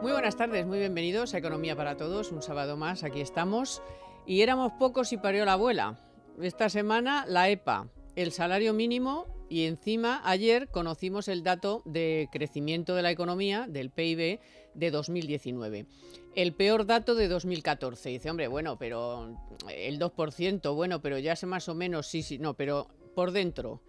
Muy buenas tardes, muy bienvenidos a Economía para Todos, un sábado más, aquí estamos. Y éramos pocos y parió la abuela. Esta semana la EPA, el salario mínimo y encima ayer conocimos el dato de crecimiento de la economía, del PIB, de 2019. El peor dato de 2014. Dice, hombre, bueno, pero el 2%, bueno, pero ya sé más o menos, sí, no, pero por dentro.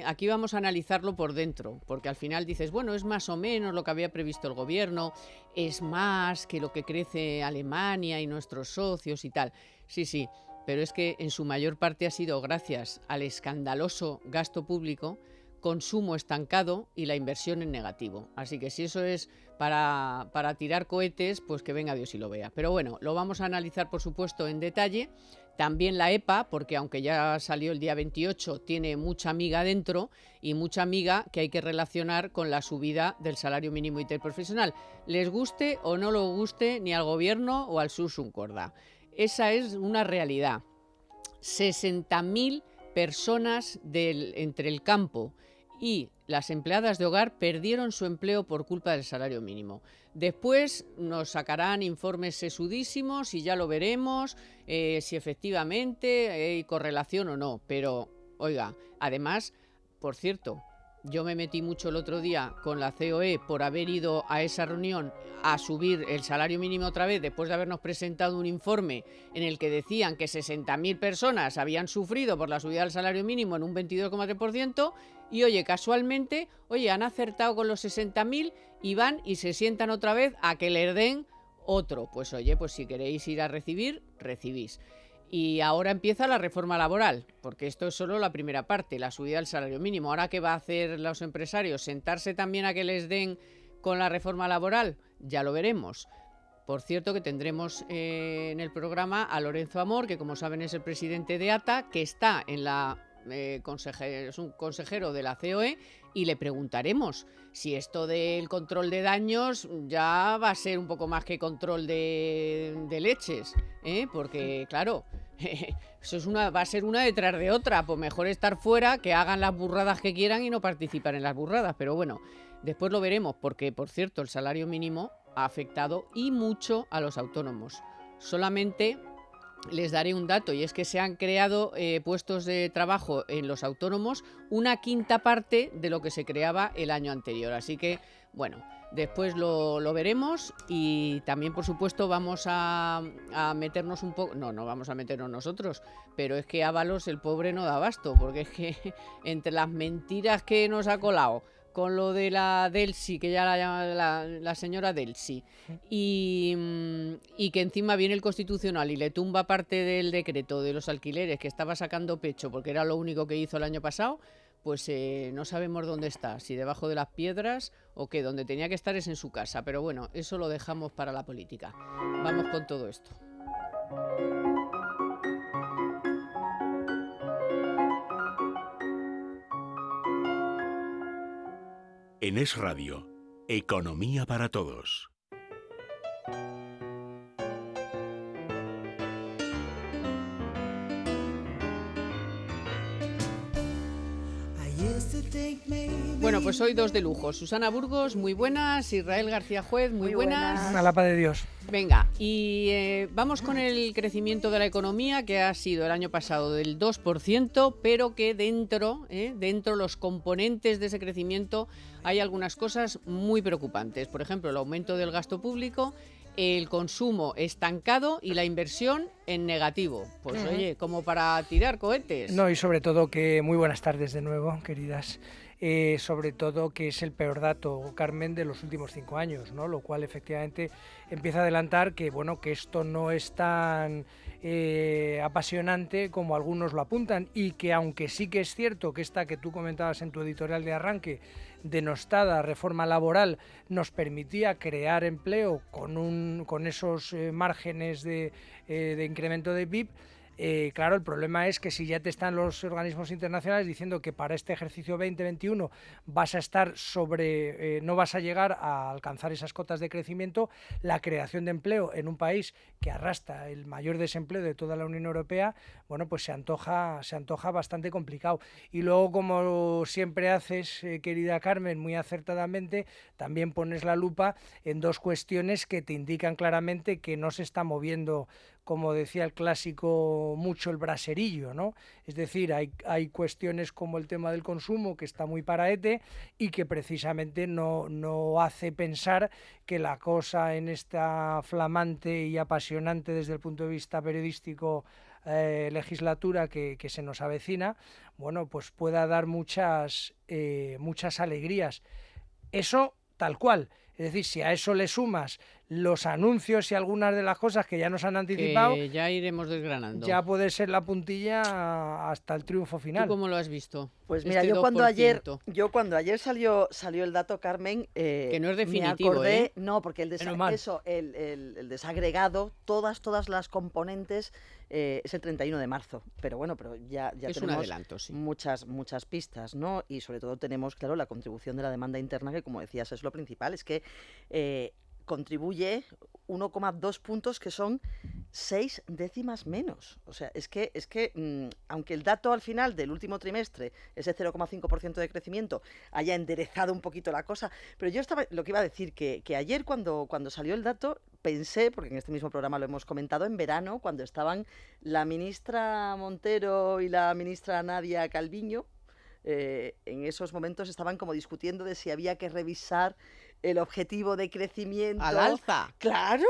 Aquí vamos a analizarlo por dentro, porque al final dices, bueno, es más o menos lo que había previsto el gobierno, es más que lo que crece Alemania y nuestros socios y tal. Sí, pero es que en su mayor parte ha sido gracias al escandaloso gasto público, consumo estancado y la inversión en negativo. Así que si eso es para tirar cohetes, pues que venga Dios y lo vea. Pero bueno, lo vamos a analizar por supuesto en detalle. También la EPA, porque aunque ya salió el día 28, tiene mucha miga dentro y mucha miga que hay que relacionar con la subida del salario mínimo interprofesional. Les guste o no lo guste ni al gobierno o al Susun Corda. Esa es una realidad. 60.000 personas entre el campo y las empleadas de hogar perdieron su empleo por culpa del salario mínimo. Después nos sacarán informes sesudísimos y ya lo veremos si efectivamente hay correlación o no. Pero, oiga, además, por cierto, yo me metí mucho el otro día con la COE por haber ido a esa reunión a subir el salario mínimo otra vez después de habernos presentado un informe en el que decían que 60.000 personas habían sufrido por la subida del salario mínimo en un 22,3% y oye, casualmente, han acertado con los 60.000 y van y se sientan otra vez a que les den otro. Pues oye, pues si queréis ir a recibir, recibís. Y ahora empieza la reforma laboral, porque esto es solo la primera parte, la subida del salario mínimo. ¿Ahora qué va a hacer los empresarios? ¿Sentarse también a que les den con la reforma laboral? Ya lo veremos. Por cierto que tendremos en el programa a Lorenzo Amor, que como saben es el presidente de ATA, que está en la es un consejero de la COE, y le preguntaremos si esto del control de daños ya va a ser un poco más que control de leches, porque claro, eso va a ser una detrás de otra. Pues mejor estar fuera, que hagan las burradas que quieran y no participar en las burradas. Pero bueno, después lo veremos, porque por cierto el salario mínimo ha afectado y mucho a los autónomos. Solamente les daré un dato, y es que se han creado puestos de trabajo en los autónomos una quinta parte de lo que se creaba el año anterior. Así que, bueno, después lo veremos. Y también, por supuesto, vamos a meternos un poco... No vamos a meternos nosotros, pero es que Ábalos, el pobre, no da abasto, porque es que entre las mentiras que nos ha colado con lo de la Delsi, que ya la llama la señora Delsi, y que encima viene el Constitucional y le tumba parte del decreto de los alquileres que estaba sacando pecho porque era lo único que hizo el año pasado, pues no sabemos dónde está, si debajo de las piedras o qué. Donde tenía que estar es en su casa, pero bueno, eso lo dejamos para la política. Vamos con todo esto. En Es Radio, Economía para Todos. Bueno, pues hoy dos de lujo. Susana Burgos, muy buenas. Israel García Juez, muy buenas. A la paz de Dios. Venga, y vamos con el crecimiento de la economía, que ha sido el año pasado del 2%, pero que dentro los componentes de ese crecimiento hay algunas cosas muy preocupantes. Por ejemplo, el aumento del gasto público, el consumo estancado y la inversión en negativo. Pues oye, como para tirar cohetes. No, y sobre todo que muy buenas tardes de nuevo, queridas. Sobre todo que es el peor dato, Carmen, de los últimos 5 años, ¿no? Lo cual efectivamente empieza a adelantar que, bueno, que esto no es tan apasionante como algunos lo apuntan, y que aunque sí que es cierto que esta que tú comentabas en tu editorial de arranque, denostada reforma laboral, nos permitía crear empleo con esos márgenes de incremento de PIB, Claro, el problema es que si ya te están los organismos internacionales diciendo que para este ejercicio 2021 vas a estar no vas a llegar a alcanzar esas cotas de crecimiento, la creación de empleo en un país que arrastra el mayor desempleo de toda la Unión Europea, bueno, pues se antoja bastante complicado. Y luego, como siempre haces, querida Carmen, muy acertadamente, también pones la lupa en dos cuestiones que te indican claramente que no se está moviendo, como decía el clásico, mucho el braserillo, ¿no? Es decir, hay cuestiones como el tema del consumo, que está muy paraete y que precisamente no hace pensar que la cosa en esta flamante y apasionante desde el punto de vista periodístico legislatura que se nos avecina, bueno, pues pueda dar muchas alegrías. Eso tal cual. Es decir, si a eso le sumas los anuncios y algunas de las cosas que ya nos han anticipado, que ya iremos desgranando. Ya puede ser la puntilla hasta el triunfo final. ¿Tú cómo lo has visto? Pues mira, yo cuando ayer salió el dato, Carmen, que no es definitivo, me acordé, no, porque el desagregado, todas las componentes es el 31 de marzo, pero bueno, ya es tenemos un adelanto, sí. muchas pistas, ¿no? Y sobre todo tenemos, claro, la contribución de la demanda interna, que como decías es lo principal, es que contribuye 1,2 puntos, que son 6 décimas menos. O sea, es que aunque el dato al final del último trimestre, ese 0,5% de crecimiento, haya enderezado un poquito la cosa, pero yo lo que iba a decir, que ayer cuando salió el dato, pensé, porque en este mismo programa lo hemos comentado, en verano, cuando estaban la ministra Montero y la ministra Nadia Calviño, en esos momentos estaban como discutiendo de si había que revisar el objetivo de crecimiento. ¡Al alza! Claro.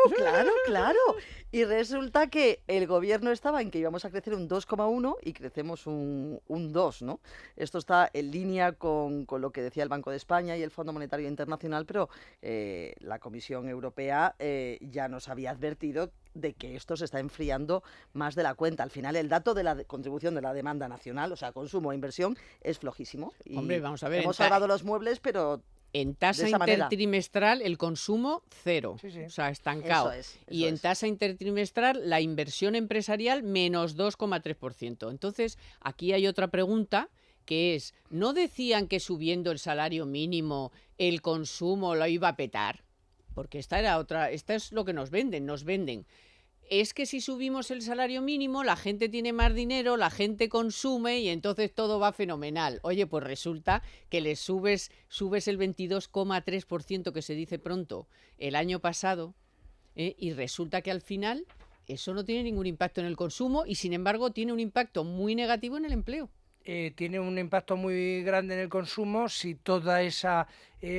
Y resulta que el gobierno estaba en que íbamos a crecer un 2,1 y crecemos un 2, ¿no? Esto está en línea con lo que decía el Banco de España y el Fondo Monetario Internacional, pero la Comisión Europea ya nos había advertido de que esto se está enfriando más de la cuenta. Al final, el dato de la contribución de la demanda nacional, o sea, consumo e inversión, es flojísimo. Y hombre, vamos a ver. Hemos salvado los muebles, pero en tasa intertrimestral el consumo cero, o sea, estancado. Y en tasa intertrimestral la inversión empresarial menos 2,3%. Entonces, aquí hay otra pregunta que es, ¿no decían que subiendo el salario mínimo el consumo lo iba a petar? Porque esta es lo que nos venden. Es que si subimos el salario mínimo, la gente tiene más dinero, la gente consume y entonces todo va fenomenal. Oye, pues resulta que le subes el 22,3% que se dice pronto el año pasado, y resulta que al final eso no tiene ningún impacto en el consumo y sin embargo tiene un impacto muy negativo en el empleo. Tiene un impacto muy grande en el consumo si toda esa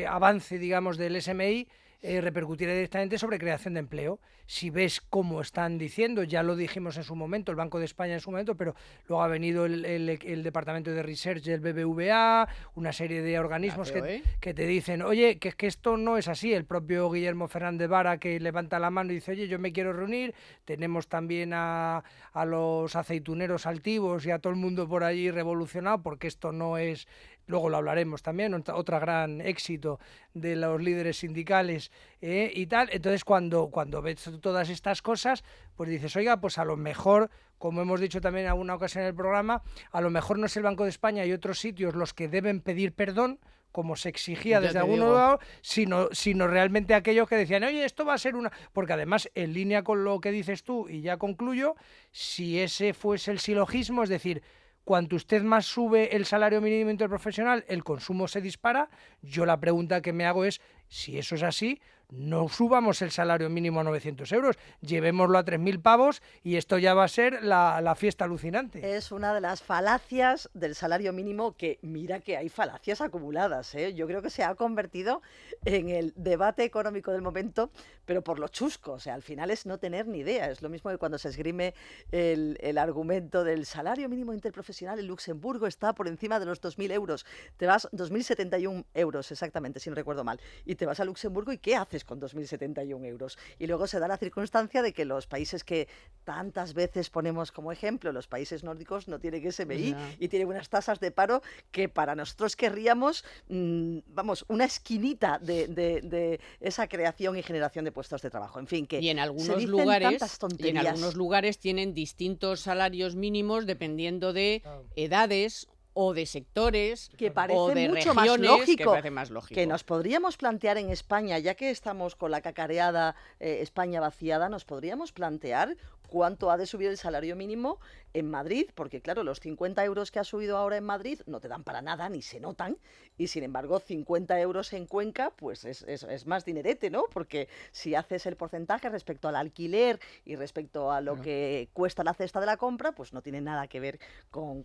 avance, digamos, del SMI repercutiera directamente sobre creación de empleo. Si ves cómo están diciendo, ya lo dijimos en su momento, el Banco de España en su momento, pero luego ha venido el Departamento de Research del BBVA, una serie de organismos que te dicen, oye, que es que esto no es así. El propio Guillermo Fernández Vara, que levanta la mano y dice, oye, yo me quiero reunir. Tenemos también a los aceituneros altivos y a todo el mundo por allí revolucionado, porque esto no es... Luego lo hablaremos también, otro gran éxito de los líderes sindicales y tal. Entonces, cuando ves todas estas cosas, pues dices, oiga, pues a lo mejor, como hemos dicho también en alguna ocasión en el programa, a lo mejor no es el Banco de España y otros sitios los que deben pedir perdón, como se exigía desde algunos lados, sino realmente aquellos que decían, oye, esto va a ser una... Porque además, en línea con lo que dices tú, y ya concluyo, si ese fuese el silogismo, es decir, cuanto usted más sube el salario mínimo interprofesional, el consumo se dispara. Yo la pregunta que me hago es, si eso es así, no subamos el salario mínimo a 900 euros, llevémoslo a 3.000 pavos y esto ya va a ser la fiesta alucinante. Es una de las falacias del salario mínimo, que mira que hay falacias acumuladas, ¿eh? Yo creo que se ha convertido en el debate económico del momento, pero por lo chusco, o sea, al final es no tener ni idea. Es lo mismo que cuando se esgrime el argumento del salario mínimo interprofesional en Luxemburgo está por encima de los 2.000 euros. Te vas, 2.071 euros exactamente, si no recuerdo mal, y te vas a Luxemburgo y ¿qué haces mes con 2.071 euros. Y luego se da la circunstancia de que los países que tantas veces ponemos como ejemplo, los países nórdicos, no tienen SMI y tienen unas tasas de paro que para nosotros querríamos, vamos, una esquinita de esa creación y generación de puestos de trabajo. En fin, que y en se algunos dicen lugares tantas tonterías. tienen distintos salarios mínimos dependiendo de Claro. edades o de sectores Que o parece de mucho más regiones, que lógico parece más lógico. que nos podríamos plantear en España, ya que estamos con la cacareada España vaciada, nos podríamos plantear cuánto ha de subir el salario mínimo en Madrid, porque claro, los 50 euros que ha subido ahora en Madrid no te dan para nada, ni se notan, y sin embargo 50 euros en Cuenca, pues es más dinerete, ¿no? Porque si haces el porcentaje respecto al alquiler y respecto a lo que cuesta la cesta de la compra, pues no tiene nada que ver con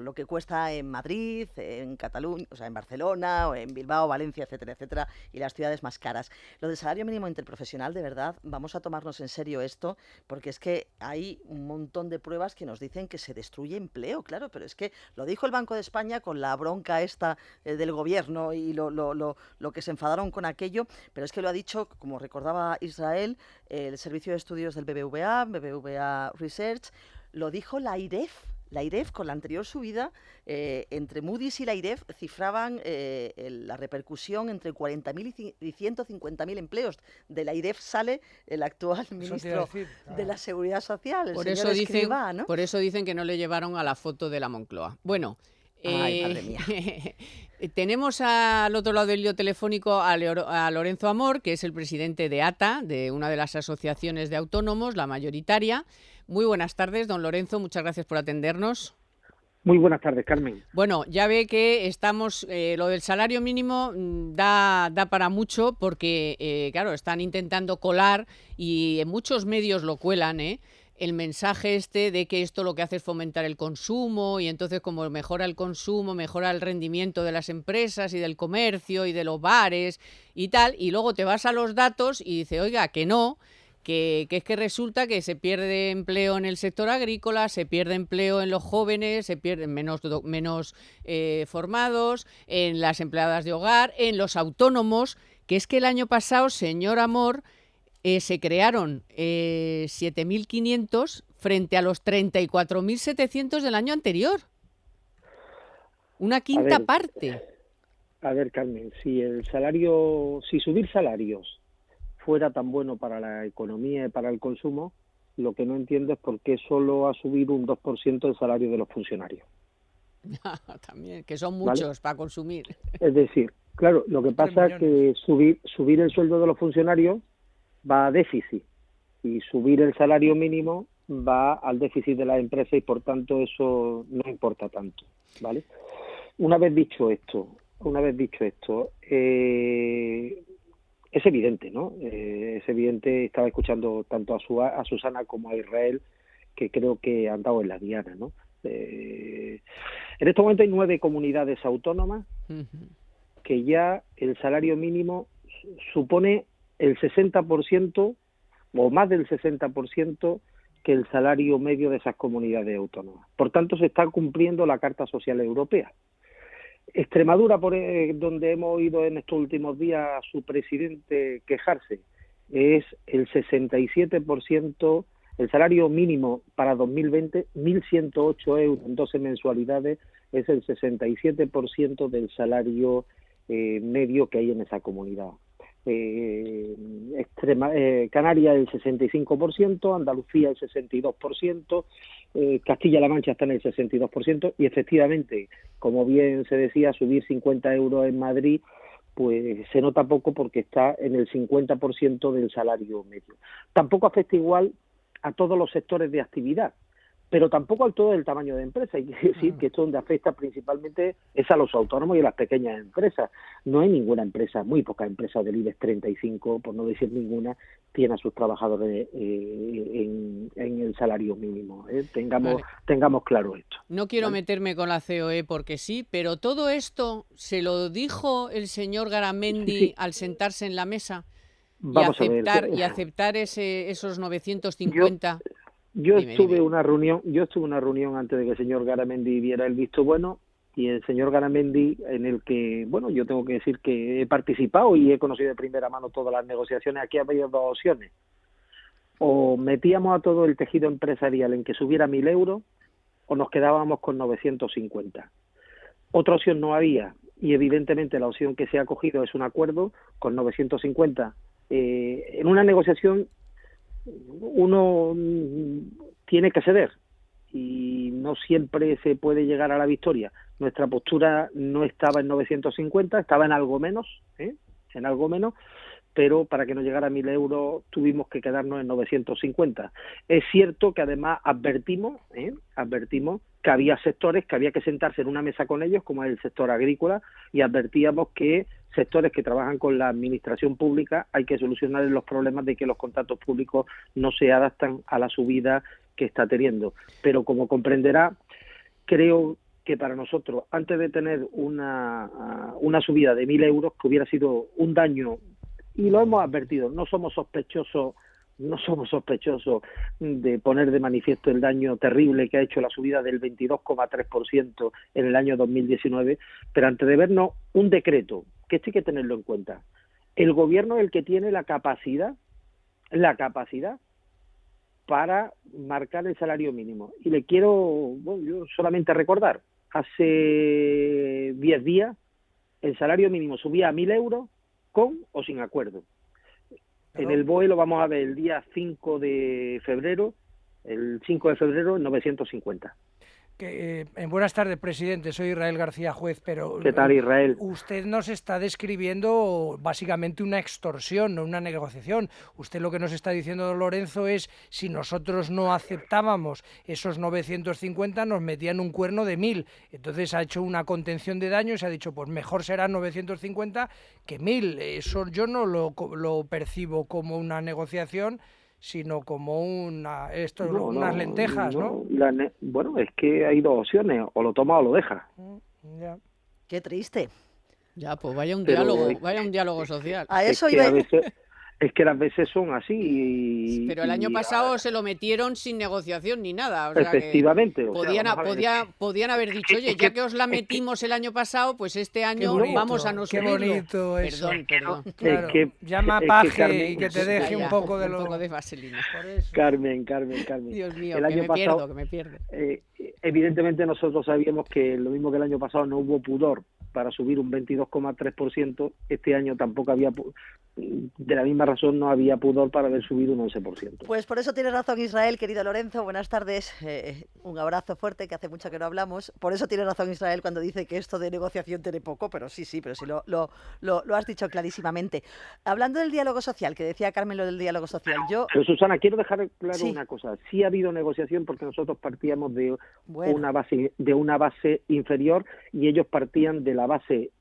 lo que cuesta en Madrid, en Cataluña, o sea, en Barcelona, o en Bilbao, Valencia, etcétera, etcétera, y las ciudades más caras. Lo del salario mínimo interprofesional, de verdad, vamos a tomarnos en serio esto, porque es que hay un montón de pruebas que nos dicen que se destruye empleo, claro, pero es que lo dijo el Banco de España con la bronca esta del gobierno y lo que se enfadaron con aquello, pero es que lo ha dicho, como recordaba Israel, el Servicio de Estudios del BBVA Research, lo dijo la IREF. La IREF, con la anterior subida, entre Moody's y la IREF cifraban la repercusión entre 40.000 y 150.000 empleos. De la IREF sale el actual ministro de la Seguridad Social, el Por señor eso dicen, Escrivá, ¿no? por eso dicen que no le llevaron a la foto de la Moncloa. Bueno, Ay, madre mía. tenemos al otro lado del hilo telefónico a Lorenzo Amor, que es el presidente de ATA, de una de las asociaciones de autónomos, la mayoritaria. Muy buenas tardes, don Lorenzo, muchas gracias por atendernos. Muy buenas tardes, Carmen. Bueno, ya ve que estamos, lo del salario mínimo da para mucho porque, claro, están intentando colar y en muchos medios lo cuelan, el mensaje este de que esto lo que hace es fomentar el consumo y entonces como mejora el consumo, mejora el rendimiento de las empresas y del comercio y de los bares y tal, y luego te vas a los datos y dice, oiga, que no, que es que resulta que se pierde empleo en el sector agrícola, se pierde empleo en los jóvenes, se pierden menos formados, en las empleadas de hogar, en los autónomos, que es que el año pasado, señor Amor, se crearon 7.500 frente a los 34.700 del año anterior. Una quinta parte. A ver, Carmen, si subir salarios fuera tan bueno para la economía y para el consumo, lo que no entiendo es por qué solo ha subido un 2% el salario de los funcionarios. También, que son muchos, ¿vale?, para consumir. Es decir, claro, lo que pasa es que subir el sueldo de los funcionarios va a déficit y subir el salario mínimo va al déficit de la empresa y por tanto eso no importa tanto, ¿vale? Una vez dicho esto, es evidente, ¿no? Es evidente, estaba escuchando tanto a Susana como a Israel, que creo que han dado en la diana, ¿no? En este momento hay 9 comunidades autónomas que ya el salario mínimo supone el 60% o más del 60% que el salario medio de esas comunidades autónomas. Por tanto, se está cumpliendo la Carta Social Europea. Extremadura, donde hemos oído en estos últimos días a su presidente quejarse, es el 67%, el salario mínimo para 2020, 1.108 euros en 12 mensualidades, es el 67% del salario medio que hay en esa comunidad. Canarias el 65%, Andalucía el 62%, Castilla-La Mancha está en el 62% y efectivamente, como bien se decía, subir 50 euros en Madrid pues se nota poco porque está en el 50% del salario medio. Tampoco afecta igual a todos los sectores de actividad, pero tampoco a todo el tamaño de empresa. Hay que decir que esto donde afecta principalmente es a los autónomos y a las pequeñas empresas. No hay ninguna empresa, muy pocas empresas del IBEX 35, por no decir ninguna, tiene a sus trabajadores en el salario mínimo. Tengamos claro esto. No quiero meterme con la COE porque sí, pero todo esto se lo dijo el señor Garamendi al sentarse en la mesa y aceptar esos 950. Yo estuve en una reunión antes de que el señor Garamendi diera el visto bueno y el señor Garamendi, en el que, bueno, yo tengo que decir que he participado y he conocido de primera mano todas las negociaciones. Aquí había dos opciones: o metíamos a todo el tejido empresarial en que subiera 1.000 euros, o nos quedábamos con 950. Otra opción no había, y evidentemente la opción que se ha cogido es un acuerdo con 950. En una negociación uno tiene que ceder, y no siempre se puede llegar a la victoria. Nuestra postura no estaba en 950, estaba en algo menos, en algo menos, pero para que no llegara a 1.000 euros tuvimos que quedarnos en 950. Es cierto que además advertimos que había sectores que había que sentarse en una mesa con ellos, como es el sector agrícola, y advertíamos que sectores que trabajan con la administración pública hay que solucionar los problemas de que los contratos públicos no se adaptan a la subida que está teniendo. Pero como comprenderá, creo que para nosotros, antes de tener una subida de 1.000 euros, que hubiera sido un daño, y lo hemos advertido, no somos sospechosos de poner de manifiesto el daño terrible que ha hecho la subida del 22,3% en el año 2019, pero antes de vernos un decreto, que esto hay que tenerlo en cuenta. El gobierno es el que tiene la capacidad para marcar el salario mínimo. Y le quiero, yo solamente recordar, hace 10 días el salario mínimo subía a 1.000 euros con o sin acuerdo. En el BOE lo vamos a ver el día 5 de febrero, el 5 de febrero, en 950. Buenas tardes, presidente. Soy Israel García Juez, pero ¿Qué tal, Israel? Usted nos está describiendo básicamente una extorsión, no una negociación. Usted lo que nos está diciendo, Lorenzo, es si nosotros no aceptábamos esos 950, nos metían un cuerno de 1.000. Entonces ha hecho una contención de daños y ha dicho, pues mejor será 950 que 1.000. Eso yo no lo percibo como una negociación, sino como unas lentejas, ¿no? Bueno, es que hay dos opciones, o lo toma o lo deja. Ya. Qué triste. Ya, pues vaya un Pero diálogo social. A eso es que iba. a veces, es que las veces son así. Pero el año pasado se lo metieron sin negociación ni nada. O sea, efectivamente. que podían haber dicho, oye, ya que os la metimos el año pasado, pues este año vamos a no subirlo. Qué bonito eso. Perdón. Claro, llama a Paje y que te deje un poco de vaselina. Carmen. Dios mío, el año pasado, que me pierdo. Evidentemente nosotros sabíamos que lo mismo que el año pasado no hubo pudor para subir un 22,3%, este año tampoco había, de la misma razón no había pudor para haber subido un 11%. Pues por eso tiene razón Israel, querido Lorenzo, buenas tardes, un abrazo fuerte, que hace mucho que no hablamos. Por eso tiene razón Israel cuando dice que esto de negociación tiene poco, pero sí, lo has dicho clarísimamente. Hablando del diálogo social, que decía Carmen lo del diálogo social, Pero Susana, quiero dejar claro una cosa, sí ha habido negociación porque nosotros partíamos de una base inferior y ellos partían de la base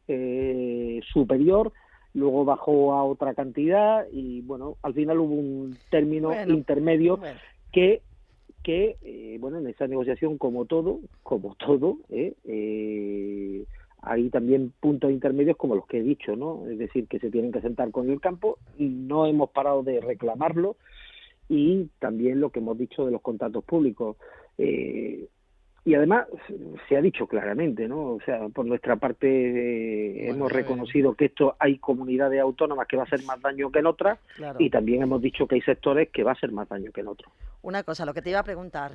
superior, luego bajó a otra cantidad y bueno, al final hubo un término intermedio que en esa negociación como todo, hay también puntos intermedios como los que he dicho, ¿no? Es decir, que se tienen que sentar con el campo, y no hemos parado de reclamarlo, y también lo que hemos dicho de los contratos públicos. Y además se ha dicho claramente, ¿no? O sea, por nuestra parte hemos reconocido que esto hay comunidades autónomas que va a hacer más daño que en otras, claro, y también hemos dicho que hay sectores que va a hacer más daño que en otros. Una cosa, lo que te iba a preguntar,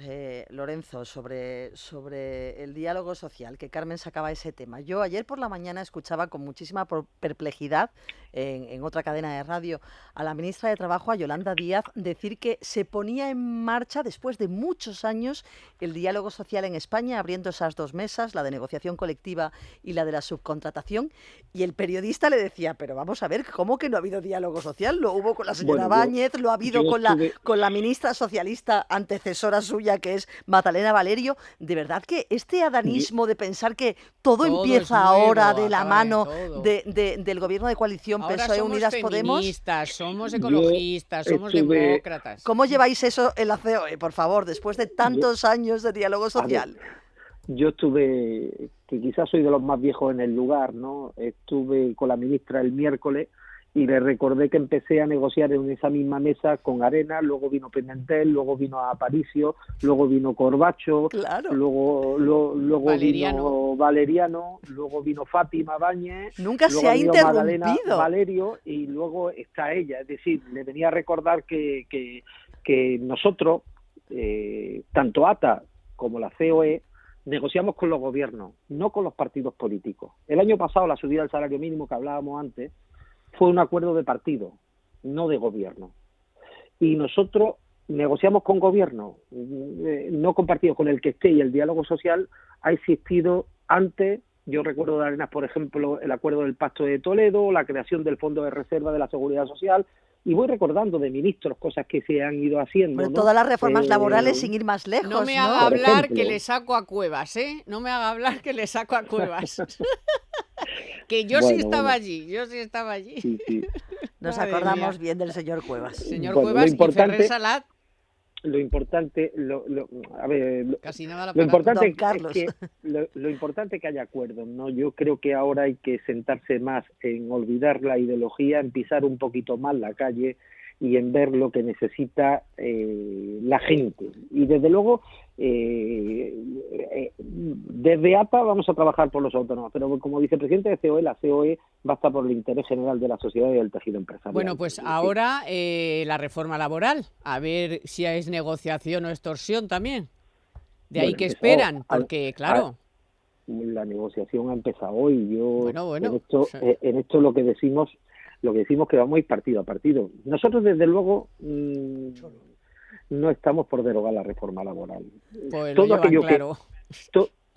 Lorenzo, sobre el diálogo social, que Carmen sacaba ese tema. Yo ayer por la mañana escuchaba con muchísima perplejidad en otra cadena de radio a la ministra de Trabajo, a Yolanda Díaz, decir que se ponía en marcha después de muchos años el diálogo social en España, abriendo esas dos mesas, la de negociación colectiva y la de la subcontratación, y el periodista le decía, pero vamos a ver, ¿cómo que no ha habido diálogo social? Lo hubo con la señora Báñez, lo ha habido con la ministra socialista antecesora suya, que es Magdalena Valerio. De verdad que este adanismo de pensar que todo empieza ahora de la mano del gobierno de coalición PSOE Unidas Podemos. Somos ecologistas, somos demócratas. ¿Cómo lleváis eso en la COE, por favor, después de tantos años de diálogo social? Yo estuve, que quizás soy de los más viejos en el lugar, ¿no? Estuve con la ministra el miércoles y le recordé que empecé a negociar en esa misma mesa con Arena, luego vino Pimentel, luego vino Aparicio, luego vino Corbacho, Claro. luego Valeriano. vino Valeriano, luego vino Fátima Báñez, Nunca luego se ha vino Magdalena interrumpido. Valerio y luego está ella. Es decir, le venía a recordar que nosotros, tanto ATA como la COE, negociamos con los gobiernos, no con los partidos políticos. El año pasado la subida del salario mínimo que hablábamos antes fue un acuerdo de partido, no de gobierno. Y nosotros negociamos con gobierno, no con partidos, con el que esté, y el diálogo social ha existido antes. Yo recuerdo de Arenas, por ejemplo, el acuerdo del Pacto de Toledo, la creación del Fondo de Reserva de la Seguridad Social, y voy recordando de ministros cosas que se han ido haciendo, Bueno, ¿no? todas las reformas laborales sin ir más lejos, No me ¿no? haga Por hablar ejemplo. que le saco a Cuevas, ¿eh? No me haga hablar que le saco a Cuevas. Que yo sí Bueno, estaba bueno. allí, yo sí estaba allí. Sí, sí. Nos Madre acordamos mía. bien del señor Cuevas. Señor Bueno, Cuevas y Ferrer Salat, lo importante, a ver, casi nada la lo importante Don Carlos. es que lo importante es que haya acuerdos, ¿no? Yo creo que ahora hay que sentarse más en olvidar la ideología, en pisar un poquito más la calle y en ver lo que necesita la gente. Y desde luego, desde APA vamos a trabajar por los autónomos, pero como vicepresidente de COE, la COE va a estar por el interés general de la sociedad y del tejido empresarial. Bueno, pues ahora la reforma laboral, a ver si es negociación o extorsión también. De ahí Bueno, que empezó esperan, al- porque claro, la negociación ha empezado hoy. Yo bueno, en esto lo que decimos que vamos a ir partido a partido. Nosotros desde luego no estamos por derogar la reforma laboral. pues lo Todo llevan aquello claro.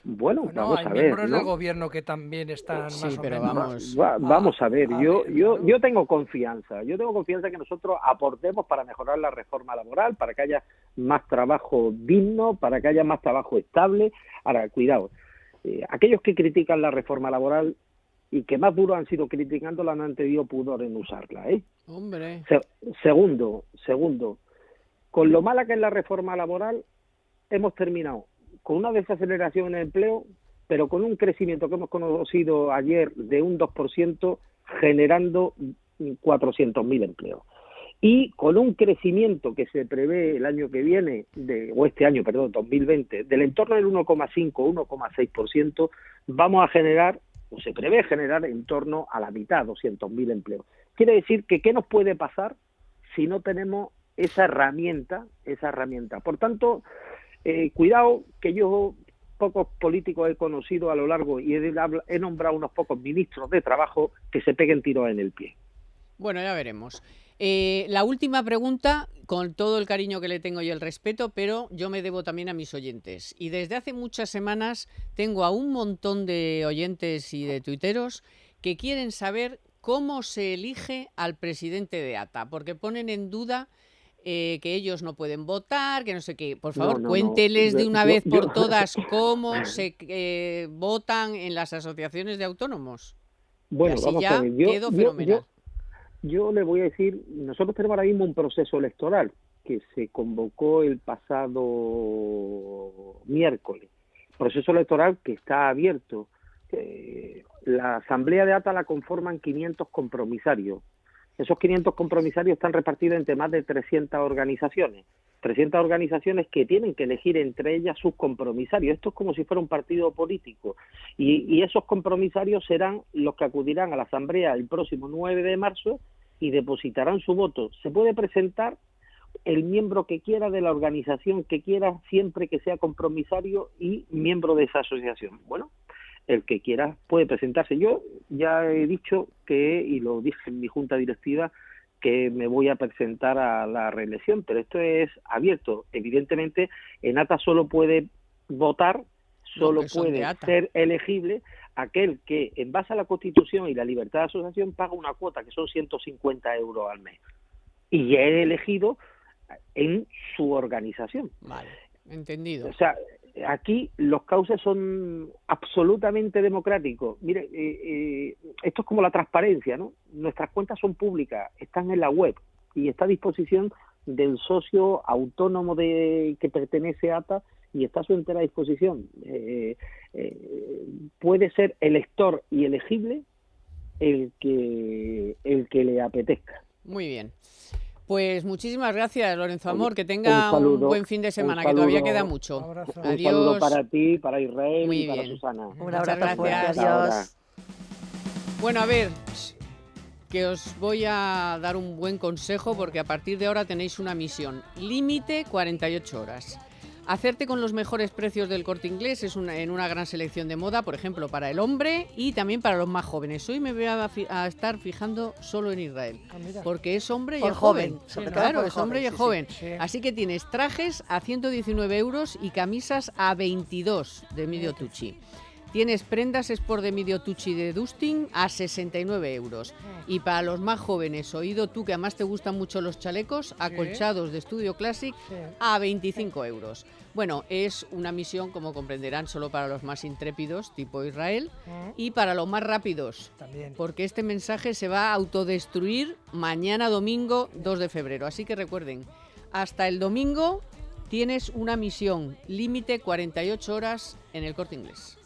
bueno, No, vamos hay a ver, miembros ¿no? del gobierno que también están Sí, más o pero menos. vamos. Vamos a ver, yo claro. tengo confianza que nosotros aportemos para mejorar la reforma laboral, para que haya más trabajo digno, para que haya más trabajo estable. Ahora, cuidado, aquellos que critican la reforma laboral y que más duro han sido criticándola no han tenido pudor en usarla, ¿eh? Hombre, Segundo, con lo mala que es la reforma laboral, hemos terminado con una desaceleración en el empleo, pero con un crecimiento que hemos conocido ayer de un 2%, generando 400.000 empleos. Y con un crecimiento que se prevé el año que viene, o este año, perdón, 2020, del entorno del 1,5-1,6%, vamos a generar, o se prevé generar, en torno a la mitad, 200.000 empleos. Quiere decir que ¿qué nos puede pasar si no tenemos esa herramienta? Por tanto, cuidado, que yo pocos políticos he conocido a lo largo y he nombrado unos pocos ministros de trabajo que se peguen tiros en el pie. bueno, ya veremos. La última pregunta, con todo el cariño que le tengo y el respeto, pero yo me debo también a mis oyentes. Y desde hace muchas semanas tengo a un montón de oyentes y de tuiteros que quieren saber cómo se elige al presidente de ATA, porque ponen en duda que ellos no pueden votar, que no sé qué. Por favor, No. cuénteles de una Yo- vez por yo- todas cómo se votan en las asociaciones de autónomos. Y Bueno, así vamos ya a ver, quedo fenomenal. yo le voy a decir, nosotros tenemos ahora mismo un proceso electoral que se convocó el pasado miércoles, proceso electoral que está abierto. La asamblea de ATA la conforman 500 compromisarios. Esos 500 compromisarios están repartidos entre más de 300 organizaciones. 300 organizaciones que tienen que elegir entre ellas sus compromisarios. Esto es como si fuera un partido político. Y esos compromisarios serán los que acudirán a la asamblea el próximo 9 de marzo y depositarán su voto. Se puede presentar el miembro que quiera de la organización que quiera, siempre que sea compromisario y miembro de esa asociación. Bueno, el que quiera puede presentarse. Yo ya he dicho y lo dije en mi junta directiva, que me voy a presentar a la reelección, pero esto es abierto. Evidentemente, en ATA solo puede votar, solo que son de puede ATA. ser elegible aquel que, en base a la Constitución y la libertad de asociación, paga una cuota, que son 150 euros al mes. Y es elegido en su organización. Vale, entendido. O sea, aquí los cauces son absolutamente democráticos. Mire, esto es como la transparencia, ¿no? Nuestras cuentas son públicas, están en la web y está a disposición del socio autónomo que pertenece a ATA y está a su entera disposición. Puede ser elector y elegible el que le apetezca. Muy bien. Pues muchísimas gracias, Lorenzo Amor, que Un tenga saludo, un buen fin de semana, un que todavía saludo. queda Un mucho. abrazo. Un Adiós. saludo para ti, para Israel Muy y para bien. Susana. Un Muchas abrazo fuerte, gracias. Hasta ahora. adiós. Bueno, a ver, que os voy a dar un buen consejo porque a partir de ahora tenéis una misión. Límite 48 horas. Hacerte con los mejores precios del Corte Inglés en una gran selección de moda, por ejemplo, para el hombre y también para los más jóvenes. Hoy me voy a estar fijando solo en Israel, porque es hombre y Por es joven. joven, sobre todo Claro, por es hombre y es joven, joven. sí. Sí. Así que tienes trajes a 119 euros y camisas a 22 de Medio Tucci. Tienes prendas Sport de Medio Tucci de Dustin a 69 euros. Y para los más jóvenes, oído tú que además te gustan mucho los chalecos, acolchados de Studio Classic Sí. a 25 euros. Bueno, es una misión, como comprenderán, solo para los más intrépidos, tipo Israel, y para los más rápidos, También. porque este mensaje se va a autodestruir mañana domingo 2 de febrero. Así que recuerden, hasta el domingo tienes una misión, límite 48 horas en el Corte Inglés.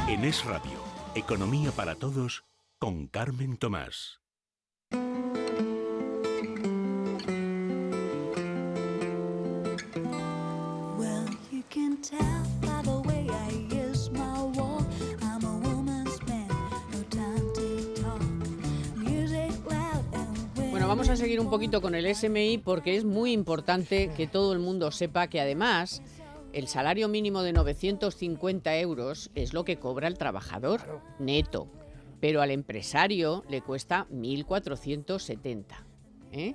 En Es Radio, Economía para Todos, con Carmen Tomás. Well, you can tell by the way I use my walk. I'm a woman's man, no time to talk. Music loud and Bueno, vamos a seguir un poquito con el SMI porque es muy importante que todo el mundo sepa que además el salario mínimo de 950 euros es lo que cobra el trabajador Claro. neto, pero al empresario le cuesta 1.470.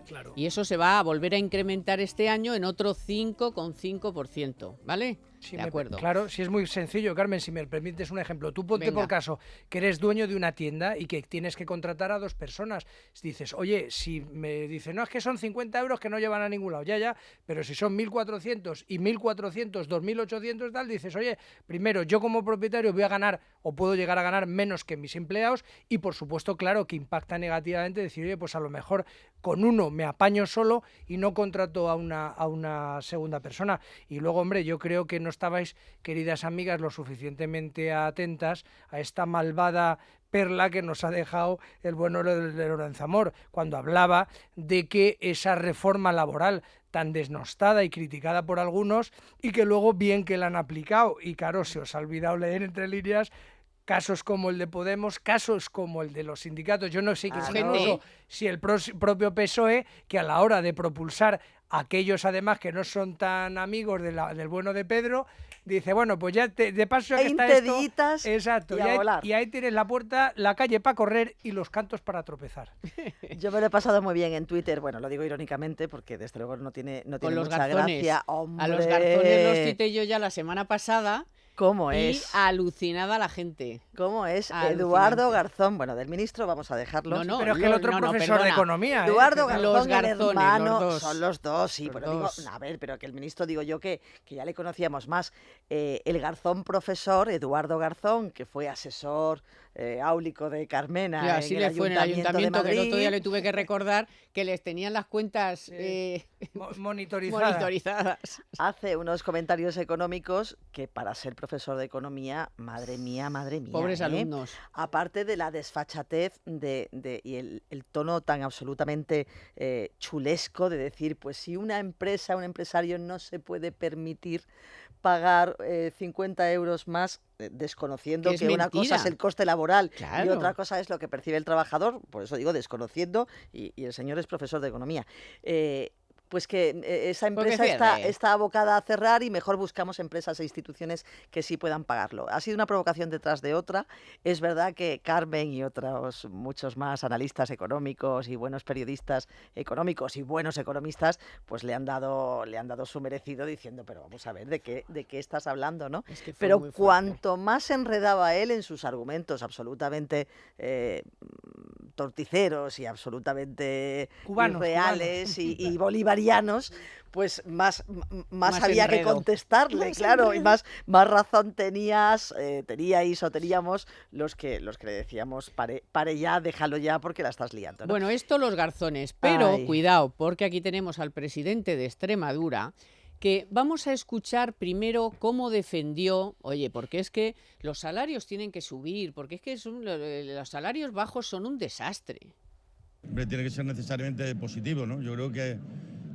Claro. Y eso se va a volver a incrementar este año en otro 5,5%, ¿vale? Si De me- acuerdo. Claro, si es muy sencillo, Carmen, si me permites un ejemplo. Tú ponte Venga. por caso que eres dueño de una tienda y que tienes que contratar a 2 personas. Dices, oye, si me dicen, no, es que son 50 euros que no llevan a ningún lado, ya, pero si son 1.400 y 1.400, 2.800 tal, dices, oye, primero, yo como propietario voy a ganar o puedo llegar a ganar menos que mis empleados y por supuesto, claro, que impacta negativamente decir, oye, pues a lo mejor con uno me apaño solo y no contrato a una segunda persona. Y luego, hombre, yo creo que no estabais, queridas amigas, lo suficientemente atentas a esta malvada perla que nos ha dejado el bueno de Lorenzo Amor, cuando hablaba de que esa reforma laboral tan desnostada y criticada por algunos y que luego bien que la han aplicado. Y claro, se os ha olvidado leer entre líneas casos como el de Podemos, casos como el de los sindicatos. Yo no sé qué Gente. si el propio PSOE, que a la hora de propulsar a aquellos además que no son tan amigos del bueno de Pedro, dice, bueno, pues ya de paso que está 20 esto... días Exacto, y a volar. y ahí tienes la puerta, la calle para correr y los cantos para tropezar. Yo me lo he pasado muy bien en Twitter, bueno, lo digo irónicamente porque desde luego no tiene Con los mucha garzones. gracia. A los garzones los cité yo ya la semana pasada ¿Cómo y es? alucinada la gente. ¿Cómo es? Alucinante. Eduardo Garzón, bueno, del ministro vamos a dejarlo. No, no, Pero es que el otro profesor de perdona. economía... Eduardo Que- Garzón, Los el Garzones, hermano, los dos. son los dos, sí, Los pero digo, dos. a ver, pero que el ministro digo yo que ya le conocíamos más. El Garzón profesor, Eduardo Garzón, que fue asesor áulico de Carmena Y así en le el fue en el Ayuntamiento de ayuntamiento, que el otro día Madrid. le tuve que recordar que les tenían las cuentas Monitorizada. monitorizadas. Hace unos comentarios económicos que para ser profesor de economía, madre mía, Pobres ¿eh? alumnos. Aparte de la desfachatez y el tono tan absolutamente chulesco de decir, pues si una empresa, un empresario no se puede permitir pagar 50 euros más, desconociendo Que es que una cosa mentira. es el coste laboral y Claro. otra cosa es lo que percibe el trabajador, por eso digo desconociendo, y el señor es profesor de economía. Pues que esa Pues que empresa cierre. está abocada a cerrar y mejor buscamos empresas e instituciones que sí puedan pagarlo. Ha sido una provocación detrás de otra. Es verdad que Carmen y otros muchos más analistas económicos y buenos periodistas económicos y buenos economistas pues le han dado su merecido diciendo, pero vamos a ver de qué estás hablando, ¿no? Es que fue Pero muy fuerte. cuanto más se enredaba él en sus argumentos absolutamente torticeros y absolutamente Cubanos, irreales y bolivarianos, pues más Más había que enredo. contestarle, Más claro, y enredo. más razón teníais o teníamos los que le decíamos, pare ya, déjalo ya, porque la estás liando, ¿no? Bueno, esto los garzones, pero Ay. cuidado, porque aquí tenemos al presidente de Extremadura que vamos a escuchar primero cómo defendió, oye, porque es que los salarios tienen que subir, porque es que los salarios bajos son un desastre. Hombre, tiene que ser necesariamente positivo, ¿no? Yo creo que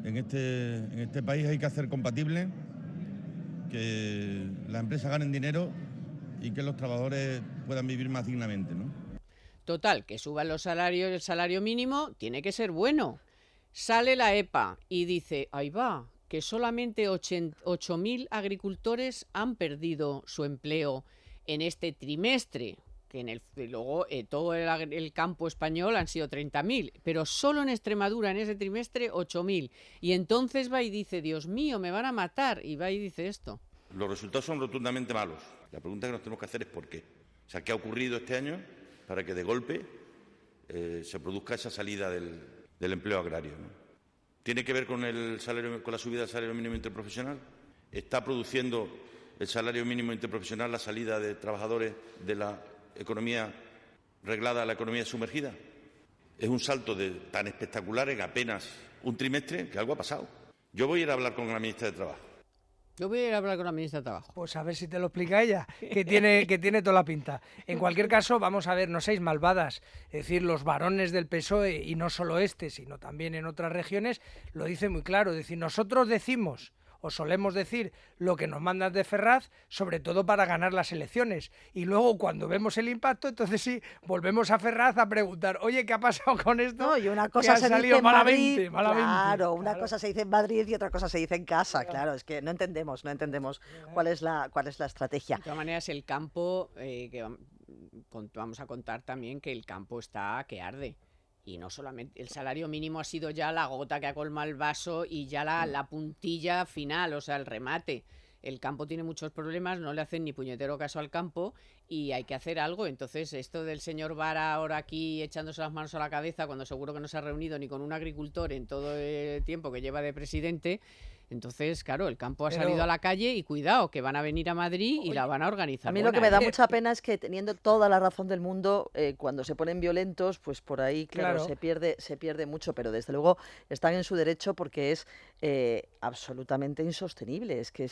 en este país hay que hacer compatible que las empresas ganen dinero y que los trabajadores puedan vivir más dignamente, ¿no? Total, que suban los salarios, el salario mínimo tiene que ser bueno. Sale la EPA y dice, ahí va, que solamente 8.000 agricultores han perdido su empleo en este trimestre, que luego todo el campo español han sido 30.000, pero solo en Extremadura en ese trimestre 8.000. Y entonces va y dice, Dios mío, me van a matar, y va y dice esto. Los resultados son rotundamente malos. La pregunta que nos tenemos que hacer es ¿por qué? O sea, ¿qué ha ocurrido este año para que de golpe se produzca esa salida del empleo agrario, ¿no? ¿Tiene que ver con la subida del salario mínimo interprofesional? ¿Está produciendo el salario mínimo interprofesional la salida de trabajadores de la economía reglada a la economía sumergida? Es un salto tan espectacular en apenas un trimestre que algo ha pasado. Yo voy a ir a hablar con la ministra de Trabajo. Yo voy a ir a hablar con la ministra de Trabajo. Pues a ver si te lo explica ella, que tiene toda la pinta. En cualquier caso, vamos a ver, no seáis malvadas. Es decir, los varones del PSOE, y no solo sino también en otras regiones, lo dicen muy claro. Es decir, nosotros decimos, o solemos decir, lo que nos mandan de Ferraz, sobre todo para ganar las elecciones. Y luego, cuando vemos el impacto, entonces sí, volvemos a Ferraz a preguntar, oye, ¿qué ha pasado con esto? No, y una cosa ha se salido dice en malamente, Madrid, claro, una cosa se dice en Madrid y otra cosa se dice en casa, claro, es que no entendemos cuál es la estrategia. De todas maneras, el campo, vamos a contar también que el campo está que arde. Y no solamente, el salario mínimo ha sido ya la gota que ha colmado el vaso y ya la puntilla final, o sea, el remate. El campo tiene muchos problemas, no le hacen ni puñetero caso al campo y hay que hacer algo. Entonces, esto del señor Vara ahora aquí echándose las manos a la cabeza cuando seguro que no se ha reunido ni con un agricultor en todo el tiempo que lleva de presidente. Entonces, claro, el campo ha salido a la calle y cuidado, que van a venir a Madrid y la van a organizar. A mí lo que me da mucha pena es que teniendo toda la razón del mundo, cuando se ponen violentos, pues por ahí, claro. se pierde mucho, pero desde luego están en su derecho porque es absolutamente insostenible. Es que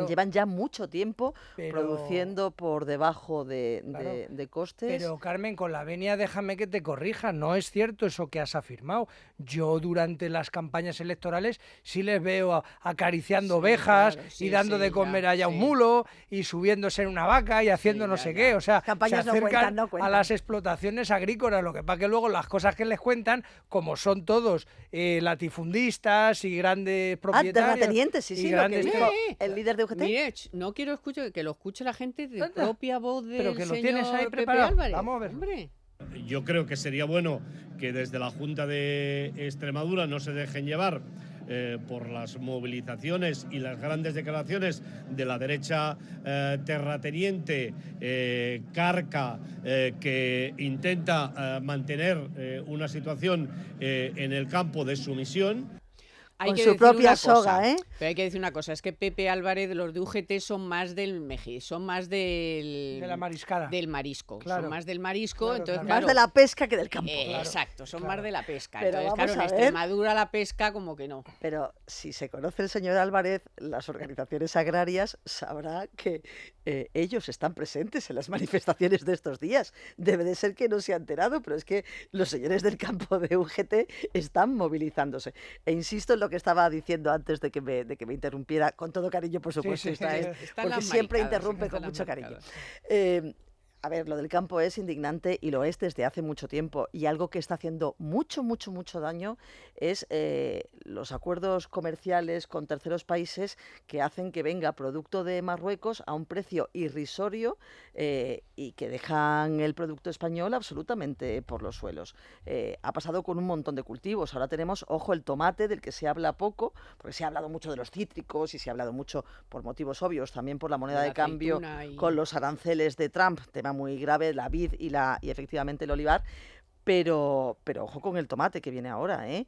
llevan ya mucho tiempo produciendo por debajo de costes. Pero Carmen, con la venia déjame que te corrija, no es cierto eso que has afirmado. Yo durante las campañas electorales sí les veo acariciando ovejas y dando de comer allá un mulo y subiéndose en una vaca y haciendo no sé qué, o sea, campañas se acercan no cuentan. a las explotaciones agrícolas, lo que pasa que luego las cosas que les cuentan, como son todos latifundistas y grandes propietarios. Terratenientes, sí, lo que dijo el líder de UGT. Mire, no quiero que lo escuche la gente de propia voz del pero que lo señor tienes ahí Pepe preparado. Álvarez. Vamos a ver. Hombre. Yo creo que sería bueno que desde la Junta de Extremadura no se dejen llevar por las movilizaciones y las grandes declaraciones de la derecha terrateniente, carca, que intenta mantener una situación en el campo de sumisión. Hay con que su decir propia una cosa, soga, ¿eh? Pero hay que decir una cosa, es que Pepe Álvarez, los de UGT son más del de la mariscada. Del marisco, Claro. son más del marisco, Claro, entonces claro. Más de la pesca que del campo. Exacto, son Claro. más de la pesca. Pero Entonces, vamos claro, en a ver. Extremadura la pesca como que no. Pero si se conoce el señor Álvarez, las organizaciones agrarias sabrá que ellos están presentes en las manifestaciones de estos días. Debe de ser que no se ha enterado, pero es que los señores del campo de UGT están movilizándose. E insisto en lo que estaba diciendo antes de que me interrumpiera, con todo cariño, por supuesto, Están porque las siempre maricadas, interrumpe están con las mucho cariño. maricadas. A ver, lo del campo es indignante y lo es desde hace mucho tiempo. Y algo que está haciendo mucho daño es los acuerdos comerciales con terceros países que hacen que venga producto de Marruecos a un precio irrisorio y que dejan el producto español absolutamente por los suelos. Ha pasado con un montón de cultivos. Ahora tenemos, ojo, el tomate, del que se habla poco, porque se ha hablado mucho de los cítricos y se ha hablado mucho, por motivos obvios, también por la moneda de cambio, con los aranceles de Trump, tema muy grave, la vid y efectivamente el olivar. Pero ojo con el tomate que viene ahora, ¿eh?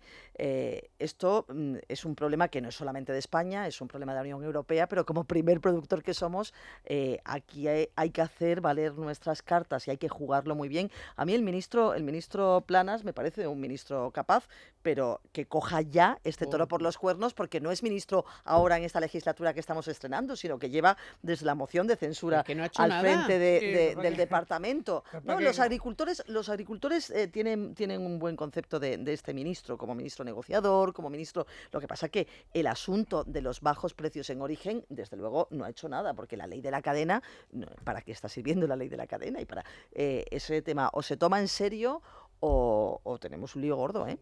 Esto es un problema que no es solamente de España, es un problema de la Unión Europea, pero como primer productor que somos, aquí hay que hacer valer nuestras cartas y hay que jugarlo muy bien. A mí el ministro Planas me parece un ministro capaz, pero que coja ya este toro por los cuernos, porque no es ministro ahora en esta legislatura que estamos estrenando, sino que lleva desde la moción de censura que no ha hecho al nada. frente Sí, del departamento. capaz No, que los no. agricultores tienen un buen concepto de este ministro, como ministro negociador, como ministro. Lo que pasa que el asunto de los bajos precios en origen, desde luego, no ha hecho nada, porque la ley de la cadena, ¿para qué está sirviendo la ley de la cadena? Y para ese tema o se toma en serio o tenemos un lío gordo, ¿eh?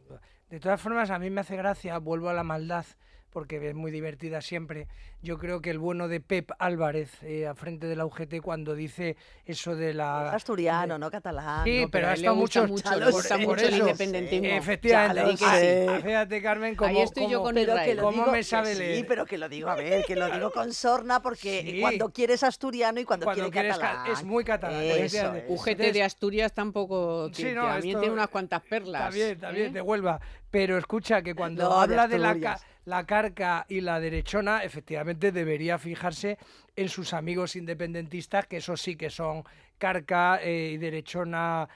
De todas formas, a mí me hace gracia, vuelvo a la maldad, porque es muy divertida siempre. Yo creo que el bueno de Pep Álvarez, a frente de la UGT, cuando dice eso de la... Asturiano, no catalán. Sí, no, pero a ha él le estado gusta mucho, mucho, ya le lo gusta sé, mucho por el eso. independentismo. Efectivamente. Ya lo sé. Fíjate, Carmen, Ahí estoy yo con Pero que Israel. lo ¿Cómo digo, me sabe que leer? sí, pero que lo digo, a ver, que lo digo con sorna, porque Sí. cuando quieres asturiano y cuando quieres quieres catalán. es muy catalán. Eso efectivamente. es. UGT de Asturias tampoco Sí, tiene, no, también esto tiene unas cuantas perlas. También, ¿eh? de Huelva. Pero escucha que cuando No, de habla de Asturias. la carca y la derechona, efectivamente debería fijarse en sus amigos independentistas, que eso sí que son carca y derechona,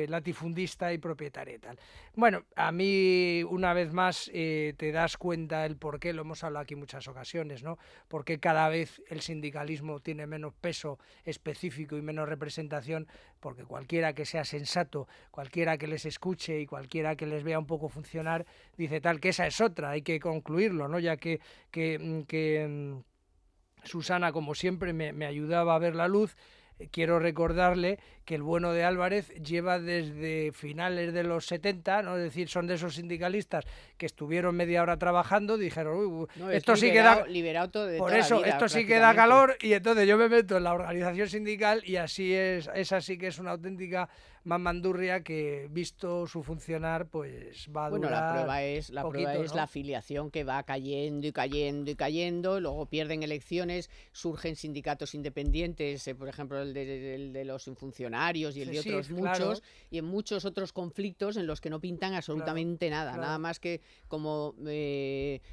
latifundista y propietaria y tal. Bueno, a mí una vez más te das cuenta el por qué, lo hemos hablado aquí en muchas ocasiones, ¿no? Porque cada vez el sindicalismo tiene menos peso específico y menos representación, porque cualquiera que sea sensato, cualquiera que les escuche y cualquiera que les vea un poco funcionar, dice tal que esa es otra, hay que concluirlo, ¿no? Ya que Susana, como siempre, me ayudaba a ver la luz. Quiero recordarle que el bueno de Álvarez lleva desde finales de los 70, ¿no? Es decir, son de esos sindicalistas que estuvieron media hora trabajando, dijeron, uy, No, esto es sí que da... liberado todo de Por toda la eso, vida, esto sí que da prácticamente. calor, y entonces yo me meto en la organización sindical y así es, esa sí que es una auténtica mamandurria que, visto su funcionar, pues va a Bueno, durar la prueba es poquito, ¿no? la afiliación que va cayendo y cayendo y cayendo, luego pierden elecciones, surgen sindicatos independientes, por ejemplo el de los funcionarios y el de Sí, otros claro. muchos, y en muchos otros conflictos en los que no pintan absolutamente nada, claro. nada más que como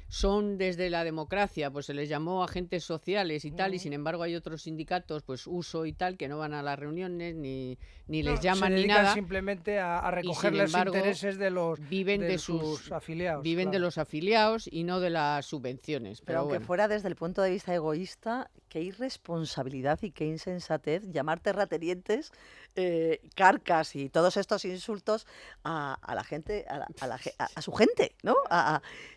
son desde la democracia, pues se les llamó agentes sociales y tal, y sin embargo hay otros sindicatos, pues uso y tal, que no van a las reuniones ni les No, llaman se ni dedican nada. simplemente a Y, recoger sin los embargo, intereses de los viven de sus afiliados. viven de claro. los afiliados y no de las subvenciones. Pero Pero aunque bueno, fuera desde el punto de vista egoísta, qué irresponsabilidad y qué insensatez llamar terratenientes, carcas y todos estos insultos a la gente, a su gente, ¿no?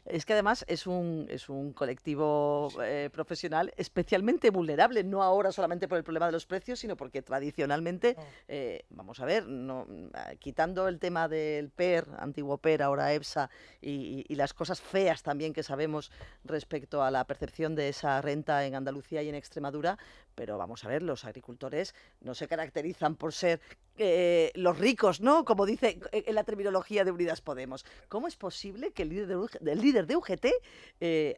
Es que además es un colectivo profesional especialmente vulnerable, no ahora solamente por el problema de los precios, sino porque tradicionalmente, vamos a ver, quitando el tema del PER, antiguo PER, ahora EPSA, y las cosas feas también que sabemos respecto a la percepción de esa renta en Andalucía y en Extremadura, pero vamos a ver, los agricultores no se caracterizan por ser los ricos, ¿no? Como dice en la terminología de Unidas Podemos. ¿Cómo es posible que el líder de UGT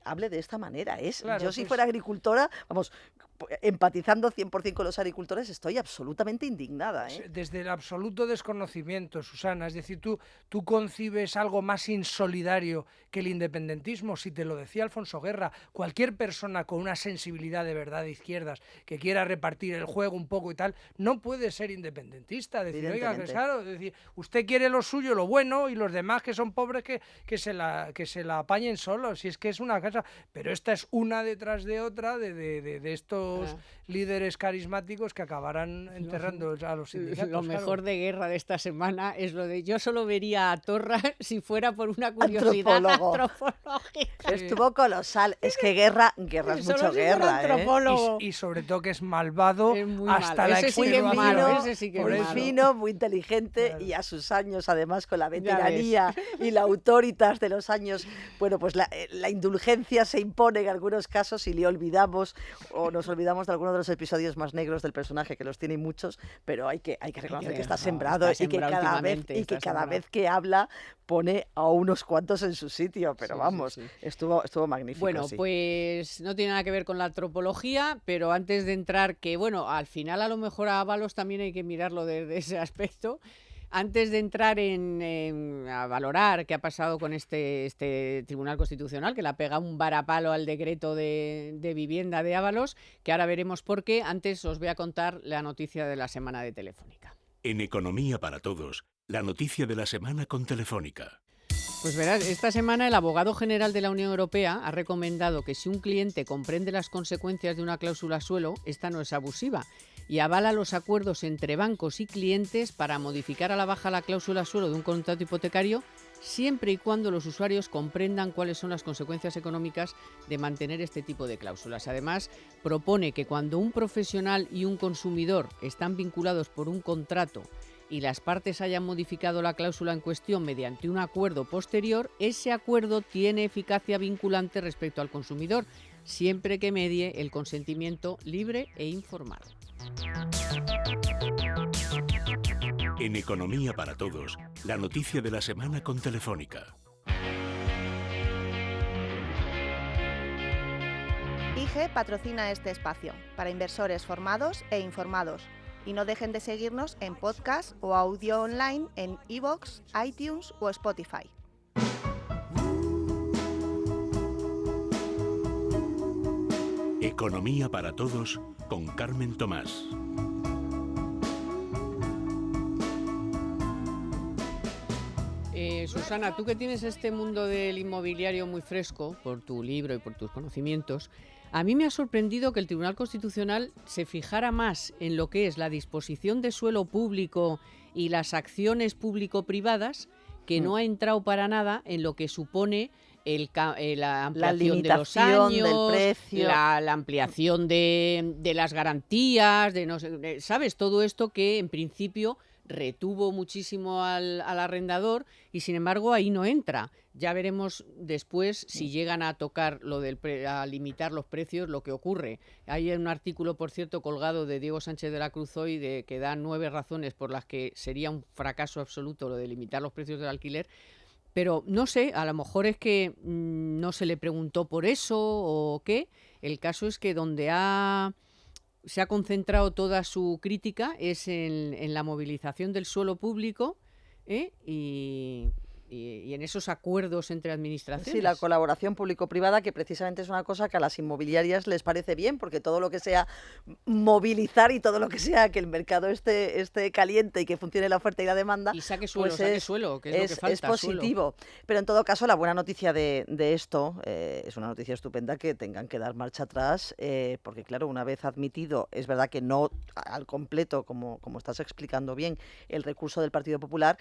hable de esta manera? Claro, Yo si pues- fuera agricultora, vamos, empatizando 100% con los agricultores, estoy absolutamente indignada, ¿eh? Desde el absoluto desconocimiento, Susana, es decir, tú concibes algo más insolidario que el independentismo. Si te lo decía Alfonso Guerra, cualquier persona con una sensibilidad de verdad de izquierdas que quiera repartir el juego un poco y tal, no puede ser independentista. Decir, oiga, que Evidentemente. claro, decir, usted quiere lo suyo, lo bueno, y los demás que son pobres que se la apañen solos. Si es que es una casa, pero esta es una detrás de otra de estos líderes carismáticos que acabarán enterrando a los sindicatos. lo claro. mejor de Guerra de esta semana es lo de yo solo vería a Torra si fuera por una curiosidad Antropólogo. antropológica. Estuvo colosal. Es que guerra es Solo mucho si fuera guerra, ¿eh? antropólogo. Y sobre todo que es malvado Es muy hasta malo. la Ese sí que es extenuación. malo, ese sí que es Por muy eso. malo. fino, muy inteligente Claro. y a sus años, además, con la Ya ves. veteranía y la autoritas de los años, bueno, pues la indulgencia se impone en algunos casos y le olvidamos o nos olvidamos de algunos de los episodios más negros del personaje, que los tiene muchos, pero hay que reconocer que está sembrado está y que sembrado últimamente, y que está cada sembrado. vez que habla pone a unos cuantos en su sitio, pero Sí, sí, vamos, sí. estuvo magnífico. Bueno, sí. pues no tiene nada que ver con la antropología, pero antes de entrar, que bueno, al final a lo mejor a Ábalos también hay que mirarlo desde ese aspecto. Antes de entrar a valorar qué ha pasado con este Tribunal Constitucional, que le ha pegado un varapalo al decreto de vivienda de Ábalos, que ahora veremos por qué, antes os voy a contar la noticia de la semana de Telefónica. En Economía para Todos, la noticia de la semana con Telefónica. Pues verás, esta semana el abogado general de la Unión Europea ha recomendado que si un cliente comprende las consecuencias de una cláusula suelo, esta no es abusiva, y avala los acuerdos entre bancos y clientes para modificar a la baja la cláusula suelo de un contrato hipotecario, siempre y cuando los usuarios comprendan cuáles son las consecuencias económicas de mantener este tipo de cláusulas. Además, propone que cuando un profesional y un consumidor están vinculados por un contrato y las partes hayan modificado la cláusula en cuestión mediante un acuerdo posterior, ese acuerdo tiene eficacia vinculante respecto al consumidor, siempre que medie el consentimiento libre e informado. En Economía para Todos, la noticia de la semana con Telefónica. IGE patrocina este espacio para inversores formados e informados. Y no dejen de seguirnos en podcast o audio online en iVoox, iTunes o Spotify. Economía para Todos con Carmen Tomás. Susana, tú que tienes este mundo del inmobiliario muy fresco por tu libro y por tus conocimientos, a mí me ha sorprendido que el Tribunal Constitucional se fijara más en lo que es la disposición de suelo público y las acciones público-privadas, que no ha entrado para nada en lo que supone la ampliación de los años, del precio, la ampliación de las garantías, ¿sabes? Todo esto que en principio retuvo muchísimo al arrendador y sin embargo ahí no entra. Ya veremos después si llegan a tocar a limitar los precios, lo que ocurre. Hay un artículo, por cierto, colgado de Diego Sánchez de la Cruz hoy que da 9 razones por las que sería un fracaso absoluto lo de limitar los precios del alquiler. Pero no sé, a lo mejor es que no se le preguntó por eso o qué. El caso es que donde se ha concentrado toda su crítica es en la movilización del suelo público y en esos acuerdos entre administraciones. Sí, la colaboración público-privada, que precisamente es una cosa que a las inmobiliarias les parece bien, porque todo lo que sea movilizar y todo lo que sea que el mercado esté caliente y que funcione la oferta y la demanda, y saque suelo, que es lo que falta. Es positivo. Suelo. Pero en todo caso, la buena noticia de esto es una noticia estupenda, que tengan que dar marcha atrás, porque claro, una vez admitido, es verdad que no al completo, como estás explicando bien, el recurso del Partido Popular,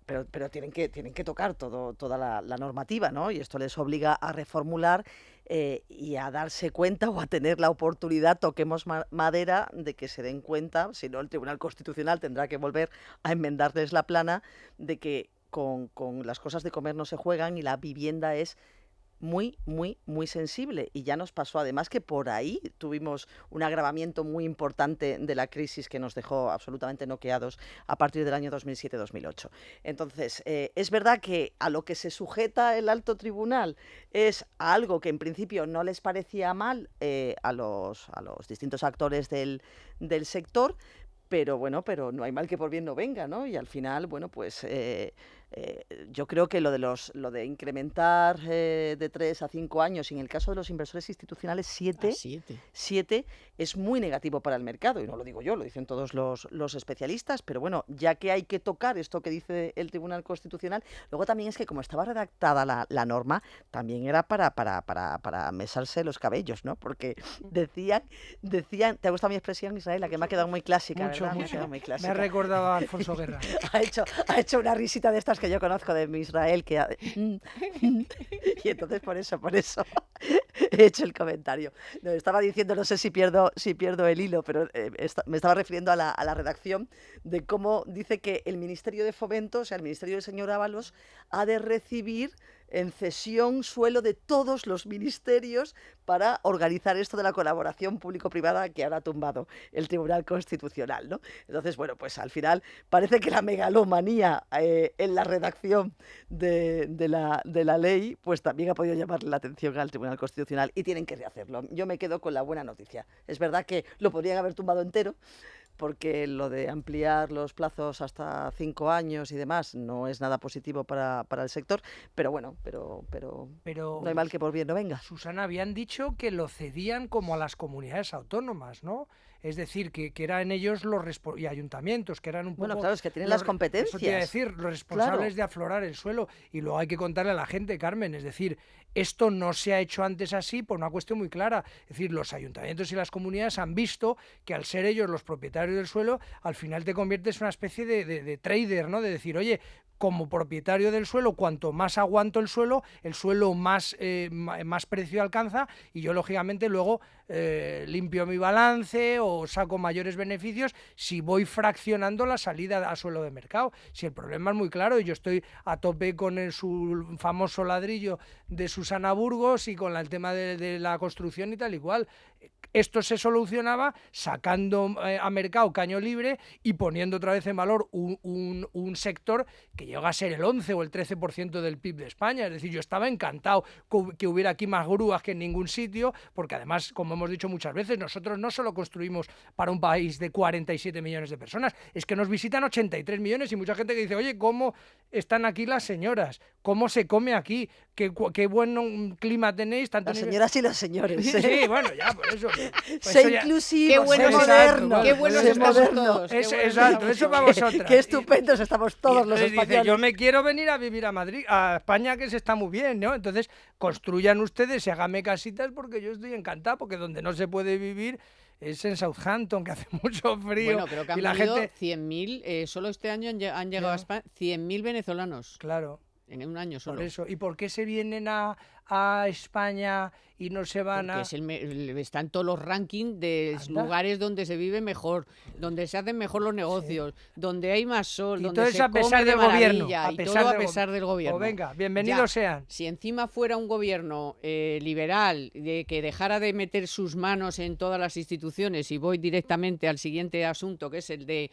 pero tienen que tocar toda la normativa, ¿no? Y esto les obliga a reformular y a darse cuenta o a tener la oportunidad, toquemos madera, de que se den cuenta, si no el Tribunal Constitucional tendrá que volver a enmendarles la plana, de que con las cosas de comer no se juegan y la vivienda es muy, muy, muy sensible. Y ya nos pasó además que por ahí tuvimos un agravamiento muy importante de la crisis que nos dejó absolutamente noqueados a partir del año 2007-2008. Entonces, es verdad que a lo que se sujeta el alto tribunal es a algo que en principio no les parecía mal a los distintos actores del sector, pero no hay mal que por bien no venga, ¿no? Y al final, bueno, pues yo creo que lo de incrementar de 3 a 5 años, y en el caso de los inversores institucionales 7 es muy negativo para el mercado, y no lo digo yo, lo dicen todos los especialistas, pero bueno, ya que hay que tocar esto que dice el Tribunal Constitucional, luego también es que como estaba redactada la norma, también era para mesarse los cabellos, ¿no? Porque decían, ¿te ha gustado mi expresión, Israel? La que me ha quedado muy clásica, mucho, ¿verdad? mucho. Muy clásica. Me ha recordado a Alfonso Guerra. ha hecho una risita de estas que yo conozco de mi Israel, y entonces por eso he hecho el comentario. No, estaba diciendo, no sé si pierdo el hilo, pero me estaba refiriendo a la redacción de cómo dice que el Ministerio de Fomento, o sea, el Ministerio del señor Ábalos, ha de recibir en cesión suelo de todos los ministerios para organizar esto de la colaboración público-privada que ahora ha tumbado el Tribunal Constitucional, ¿no? Entonces, bueno, pues al final parece que la megalomanía en la redacción de la ley, pues también ha podido llamarle la atención al Tribunal Constitucional y tienen que rehacerlo. Yo me quedo con la buena noticia. Es verdad que lo podrían haber tumbado entero, porque lo de ampliar los plazos hasta 5 años y demás no es nada positivo para el sector, pero bueno, pero no hay mal que por bien no venga. Susana, habían dicho que lo cedían como a las comunidades autónomas, ¿no? Es decir, que eran ellos y ayuntamientos, que eran un poco... Bueno, claro, es que tienen las competencias. Eso te iba a decir, los responsables Claro. de aflorar el suelo. Y luego hay que contarle a la gente, Carmen, es decir, esto no se ha hecho antes así por una cuestión muy clara. Es decir, los ayuntamientos y las comunidades han visto que al ser ellos los propietarios del suelo, al final te conviertes en una especie de trader, ¿no? De decir, oye, como propietario del suelo, cuanto más aguanto el suelo más precio alcanza y yo, lógicamente, luego limpio mi balance o saco mayores beneficios si voy fraccionando la salida a suelo de mercado. Si el problema es muy claro y yo estoy a tope con su famoso ladrillo de Susana Burgos y con el tema de la construcción y tal y cual. Esto se solucionaba sacando a mercado caño libre y poniendo otra vez en valor un sector que llega a ser el 11 o el 13% del PIB de España. Es decir, yo estaba encantado que hubiera aquí más grúas que en ningún sitio, porque además, como hemos dicho muchas veces, nosotros no solo construimos para un país de 47 millones de personas, es que nos visitan 83 millones y mucha gente que dice, oye, ¿cómo están aquí las señoras? ¿Cómo se come aquí? ¿Qué buen clima tenéis? Tanto Las señoras y los señores. Sí, bueno, ya, por eso. Sé inclusivo, Qué buenos, sé moderno. qué buenos sé estamos moderno. todos. Qué buenos Exacto, estamos eso todos. va vosotras. Qué estupendos estamos todos los Entonces dice, españoles. yo me quiero venir a vivir a Madrid, a España, que se está muy bien, ¿no? Entonces, construyan ustedes y háganme casitas porque yo estoy encantado, porque donde no se puede vivir es en Southampton, que hace mucho frío. Bueno, pero que han y la venido gente... 100.000, solo este año han llegado a España 100.000 venezolanos. Claro. En un año solo. Por eso. ¿Y por qué se vienen a España y no se van Porque está en todos los rankings de Anda. lugares donde se vive mejor, donde se hacen mejor los negocios, donde hay más sol, Y donde todo se eso a pesar come de del gobierno, maravilla, a y pesar todo a del pesar del gobierno. Pues venga, bienvenidos Ya, sean. Si encima fuera un gobierno liberal, de que dejara de meter sus manos en todas las instituciones, y voy directamente al siguiente asunto, que es el de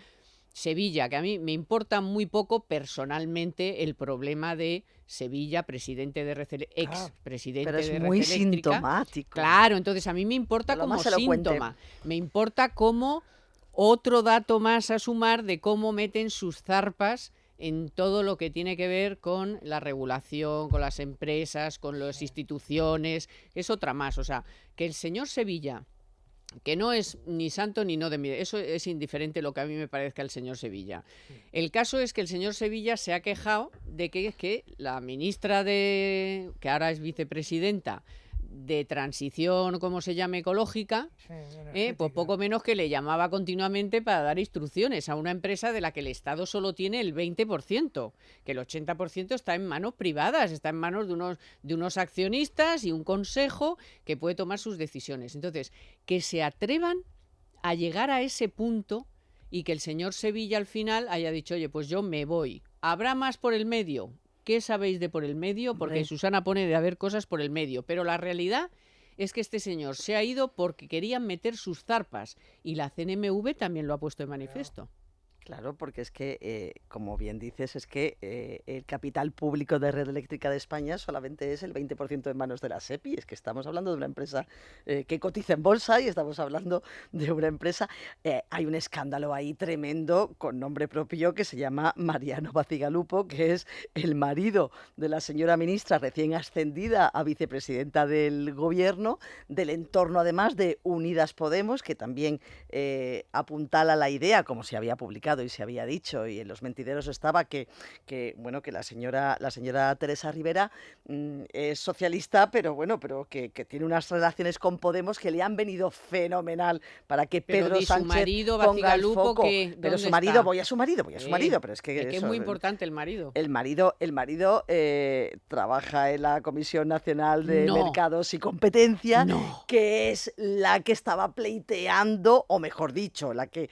Sevilla, que a mí me importa muy poco personalmente el problema de Sevilla, presidente de expresidente Pero es de muy Red Eléctrica. sintomático. Claro, entonces a mí me importa De lo como más elocuente. síntoma, me importa como otro dato más a sumar de cómo meten sus zarpas en todo lo que tiene que ver con la regulación, con las empresas, con las instituciones, es otra más. O sea, que el señor Sevilla, que no es ni santo ni no de mi... Eso es indiferente lo que a mí me parezca el señor Sevilla. El caso es que el señor Sevilla se ha quejado de que la ministra que ahora es vicepresidenta de transición, como se llame, ecológica, pues poco menos que le llamaba continuamente para dar instrucciones a una empresa de la que el Estado solo tiene el 20%, que el 80% está en manos privadas, está en manos de unos accionistas y un consejo que puede tomar sus decisiones. Entonces, que se atrevan a llegar a ese punto y que el señor Sevilla al final haya dicho, oye, pues yo me voy. ¿Habrá más por el medio? ¿Qué sabéis de por el medio? Porque Hombre. Susana pone de haber cosas por el medio, pero la realidad es que este señor se ha ido porque querían meter sus zarpas y la CNMV también lo ha puesto de manifiesto. Claro, porque es que, como bien dices, es que el capital público de Red Eléctrica de España solamente es el 20% en manos de la SEPI. Es que estamos hablando de una empresa que cotiza en bolsa y estamos hablando de una empresa... hay un escándalo ahí tremendo con nombre propio que se llama Mariano Bacigalupo, que es el marido de la señora ministra recién ascendida a vicepresidenta del gobierno, del entorno además de Unidas Podemos, que también apuntala la idea, como se había publicado y se había dicho, y en los mentideros estaba que la señora Teresa Rivera es socialista, pero que tiene unas relaciones con Podemos que le han venido fenomenal para que Pero Pedro di su Sánchez marido, ponga el Bacigalupo, foco. que, Pero su ¿dónde marido, está? voy a su marido, pero es que Es eso, muy importante el marido. el marido trabaja en la Comisión Nacional de No. Mercados y Competencia, No. que es la que estaba pleiteando, o mejor dicho, la que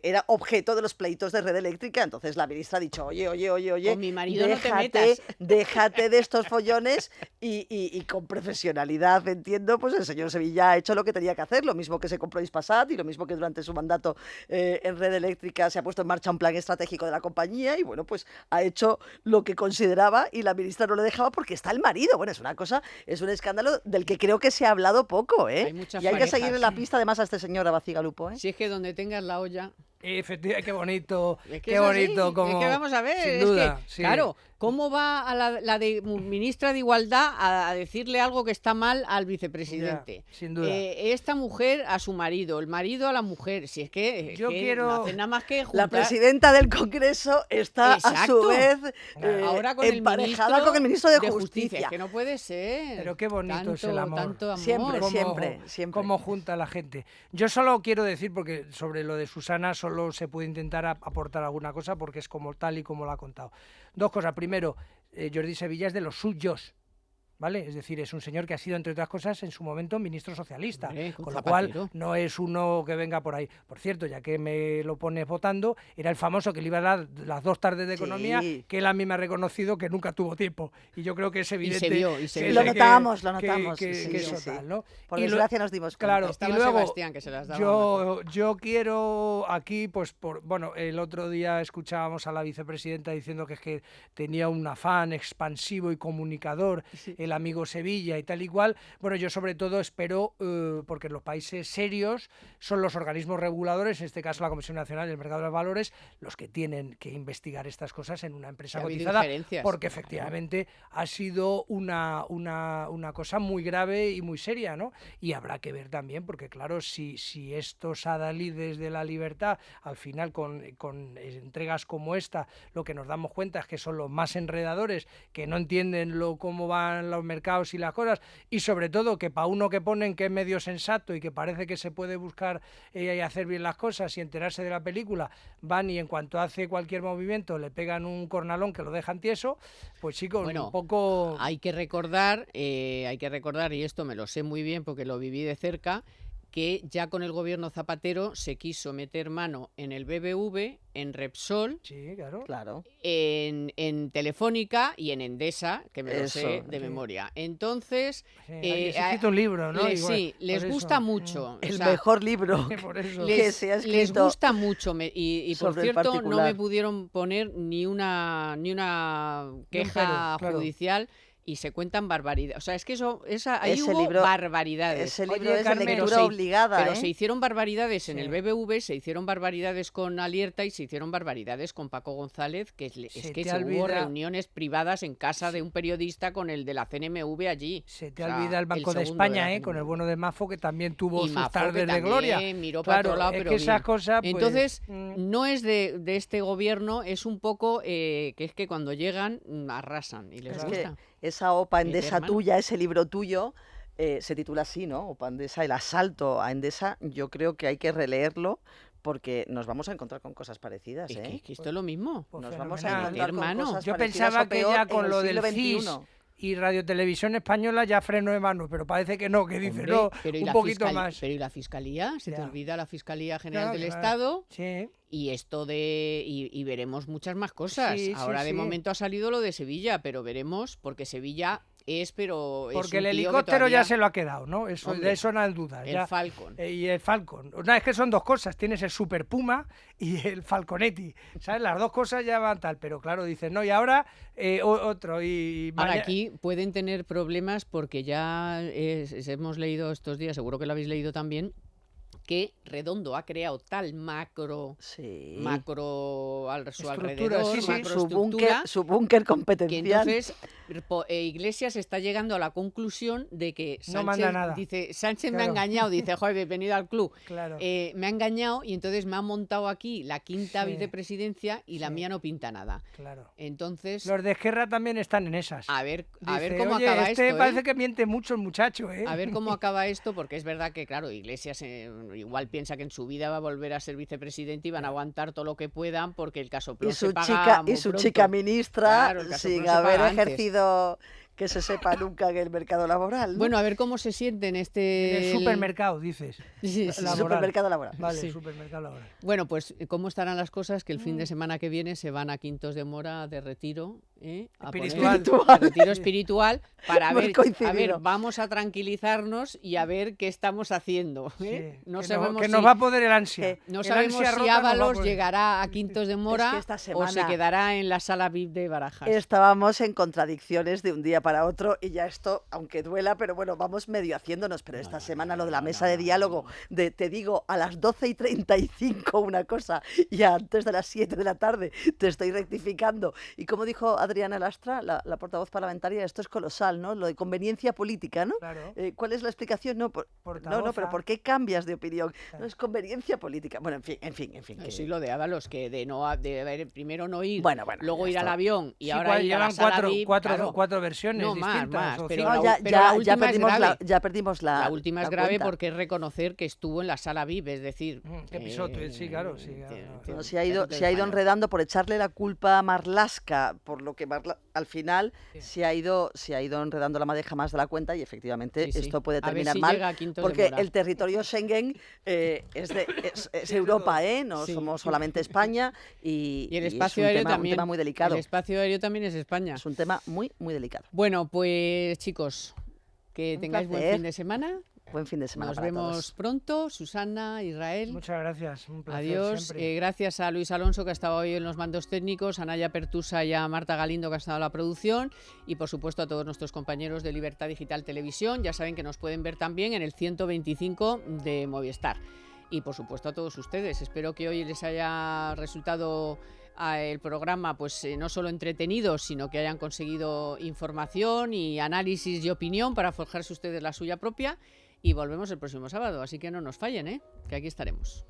era objeto objeto de los pleitos de Red Eléctrica. Entonces la ministra ha dicho, oye, Con mi marido no te metas. déjate de estos follones y con profesionalidad, entiendo, pues el señor Sevilla ha hecho lo que tenía que hacer, lo mismo que se compró Hispasat y lo mismo que durante su mandato en Red Eléctrica se ha puesto en marcha un plan estratégico de la compañía y bueno, pues ha hecho lo que consideraba y la ministra no le dejaba porque está el marido. Bueno, es un escándalo del que creo que se ha hablado poco, ¿eh? Hay muchas Y hay que parejas, seguir en la sí. pista además a este señor Abacigalupo, ¿eh? Si es que donde tengas la olla... Efectivamente, qué bonito, Es que qué es así, bonito. Como, es que vamos a ver, sin es duda, que, sí. claro, ¿cómo va a la de ministra de Igualdad a decirle algo que está mal al vicepresidente? Ya, sin duda. Esta mujer a su marido, el marido a la mujer, si es que, Yo quiero- no hacen nada más que La juntar... presidenta del Congreso está a Exacto. su vez Ahora con el emparejada con el ministro de Justicia. Es que no puede ser. Pero qué bonito es el amor. Tanto amor. Siempre, Cómo- siempre. Cómo junta a la gente. Yo solo quiero decir, porque sobre lo de Susana solo se puede intentar aportar alguna cosa, porque es como tal y como lo ha contado. Dos cosas. Primero, Jordi Sevilla es de los suyos, ¿vale? Es decir, es un señor que ha sido, entre otras cosas, en su momento ministro socialista, Hombre, con con lo Zapatero. cual no es uno que venga por ahí. Por cierto, ya que me lo pones votando, era el famoso que le iba a dar las 2 tardes de Sí. economía, que él a mí me ha reconocido que nunca tuvo tiempo. Y yo creo que es evidente. vio, y se vio. que- Lo que- notamos, que sí, eso sí. tal, ¿no? Por Y lo- desgracia nos dimos cuenta. Claro, Estaba y luego Sebastián, que se las daba mejor. yo quiero aquí, pues, bueno, el otro día escuchábamos a la vicepresidenta diciendo que es que tenía un afán expansivo y comunicador, el amigo Sevilla y tal y cual. Bueno, yo sobre todo espero, porque los países serios son los organismos reguladores, en este caso la Comisión Nacional del Mercado de Valores, los que tienen que investigar estas cosas en una empresa Que ha habido cotizada, injerencias. porque efectivamente ha sido una cosa muy grave y muy seria, ¿no? Y habrá que ver también, porque claro, si estos adalides de la libertad, al final con entregas como esta, lo que nos damos cuenta es que son los más enredadores, que no entienden cómo van los mercados y las cosas, y sobre todo que para uno que ponen que es medio sensato y que parece que se puede buscar y hacer bien las cosas y enterarse de la película, van y en cuanto hace cualquier movimiento le pegan un cornalón que lo dejan tieso, pues chicos, Bueno, un poco... Hay que recordar, y esto me lo sé muy bien porque lo viví de cerca, que ya con el gobierno Zapatero se quiso meter mano en el BBV, en Repsol, Sí, claro. Claro. en Telefónica y en Endesa, que me lo sé Eso, de sí. memoria. Entonces, Sí, alguien se ha escrito un libro, ¿no? Igual, sí, les por gusta eso. mucho. El o sea, mejor libro Por eso. que se ha les escrito. gusta mucho y por sobre el cierto no particular. me pudieron poner ni una queja claro. judicial y se cuentan barbaridades. O sea, es que ahí Ese hubo libro- barbaridades. Ese Oye, libro es de Carmen, lectura pero sí, obligada, Pero ¿eh? se hicieron barbaridades en Sí. el BBV, se hicieron barbaridades con Alierta y se hicieron barbaridades con Paco González, que Se es que te se hubo olvida- reuniones privadas en casa de un periodista con el de la CNMV allí. Se te O sea, olvida el Banco de segundo España, la con el CNMV. bueno de Mafo, que también tuvo Y sus Mafo, que tardes de también gloria. miró para Claro, otro lado, es pero que esas bien. cosas, pues, Entonces, no es de este gobierno, es un poco que es que cuando llegan arrasan y les Es gusta. que esa OPA Meter Endesa mano. tuya, ese libro tuyo, se titula así, ¿no? OPA Endesa, el asalto a Endesa. Yo creo que hay que releerlo porque nos vamos a encontrar con cosas parecidas, Es ¿eh? que esto es lo mismo. Pues Nos vamos a fenomenal. encontrar con Hermano. cosas Yo parecidas pensaba o que peor ya en con el lo del siglo CIS XXI. y Radio Televisión Española ya freno de mano, pero parece que no, que dice Hombre, no, pero ¿y un la poquito fiscalía- más. Pero ¿y la fiscalía? Se te Ya. olvida la Fiscalía General Claro, del claro. Estado Sí, y esto y veremos muchas más cosas. Sí, sí, Ahora de sí. momento ha salido lo de Sevilla, pero veremos porque Sevilla pero es porque un el tío que helicóptero ya todavía- se lo ha quedado, ¿no? Eso, Hombre, de eso no hay duda. el ya. Falcon. Y el Falcon. Es que son dos cosas. Tienes el Super Puma y el Falconetti. ¿Sabes? Las dos cosas ya van tal. Pero claro, dices, no, y ahora otro. Y Ahora maña- aquí pueden tener problemas porque ya hemos leído estos días, seguro que lo habéis leído también, que Redondo ha creado tal macro Sí. a su Estructura, alrededor, sí, sí. macroestructura, Su búnker que competencial. entonces Iglesias está llegando a la conclusión de que No manda Sánchez nada. dice, Sánchez me ha Claro. engañado, dice, joder, bienvenido al club. Claro. Me ha engañado y entonces me ha montado aquí la quinta Sí. vicepresidencia y la Sí. mía no pinta nada. Claro. Entonces, Los de Esquerra también están en esas. a ver Dice, cómo "Oye, acaba este esto. parece que miente mucho el muchacho, ¿eh?". A ver cómo acaba esto, porque es verdad que, claro, Iglesias igual piensa que en su vida va a volver a ser vicepresidente y van a aguantar todo lo que puedan porque el caso Y se su paga chica, muy y su pronto. chica ministra, Claro, el Casoplón sin se haber paga antes. ejercido que se sepa nunca en el mercado laboral, ¿no? Bueno, a ver cómo se siente en este... En el supermercado, dices. Sí, sí, Laboral. Supermercado laboral. Vale, Sí. supermercado laboral. Bueno, pues cómo estarán las cosas que el fin de semana que viene se van a Quintos de Mora de retiro, a poner- Espiritual. de retiro espiritual para Hemos ver, coincidido. vamos a tranquilizarnos y a ver qué estamos haciendo. ¿eh? Sí, No que sabemos que si, nos va a poder el ansia. no El sabemos ansia si rota nos va a Ábalos poder. llegará a Quintos de Mora que esta o se semana- quedará en la sala VIP de Barajas. Estábamos en contradicciones de un día para otro y ya esto, aunque duela, pero bueno, vamos medio haciéndonos. Pero esta semana lo de la mesa de diálogo, de te digo a las 12:35 una cosa y antes de las 7 de la tarde te estoy rectificando. Y como dijo Adriana Lastra, la portavoz parlamentaria, esto es colosal, ¿no? Lo de conveniencia política, ¿no? Claro. ¿Cuál es la explicación? No, no, Portavoza. pero ¿por qué cambias de opinión? Claro. No es conveniencia política. Bueno, en fin. Sí, lo de Ábalos, que de haber primero no ir, Bueno, luego ya ir al está. avión y Sí, ahora ir a la llevan sala VIP, claro. cuatro versiones No, más, distintas. o pero cinco. No, la- ya la última es grave. ya perdimos la. La última es la grave cuenta. porque es reconocer que estuvo en la sala VIP, es decir... Que pisó, sí, claro, sí, claro, Bueno, no, se ha ido enredando por echarle la culpa a Marlaska, por lo que al final Sí. se ha ido enredando la madeja más de la cuenta y efectivamente Sí, sí. esto puede A ver terminar si mal, llega a Quintos de porque Mora. el territorio Schengen es Europa, no Sí. somos solamente España y Y el es espacio un aéreo tema, también. un tema muy delicado. El espacio aéreo también es España. Es un tema muy, muy delicado. Bueno, pues chicos, que Un tengáis buen placer. fin de semana. Buen fin de semana Nos para vemos todos. pronto. Susana, Israel. Muchas gracias, un placer Adiós. siempre. Gracias a Luis Alonso, que ha estado hoy en los mandos técnicos, a Naya Pertusa y a Marta Galindo, que ha estado en la producción, y por supuesto a todos nuestros compañeros de Libertad Digital Televisión. Ya saben que nos pueden ver también en el 125 de Movistar. Y por supuesto a todos ustedes. Espero que hoy les haya resultado el programa pues no solo entretenido, sino que hayan conseguido información y análisis y opinión para forjarse ustedes la suya propia. Y volvemos el próximo sábado, así que no nos fallen, que aquí estaremos.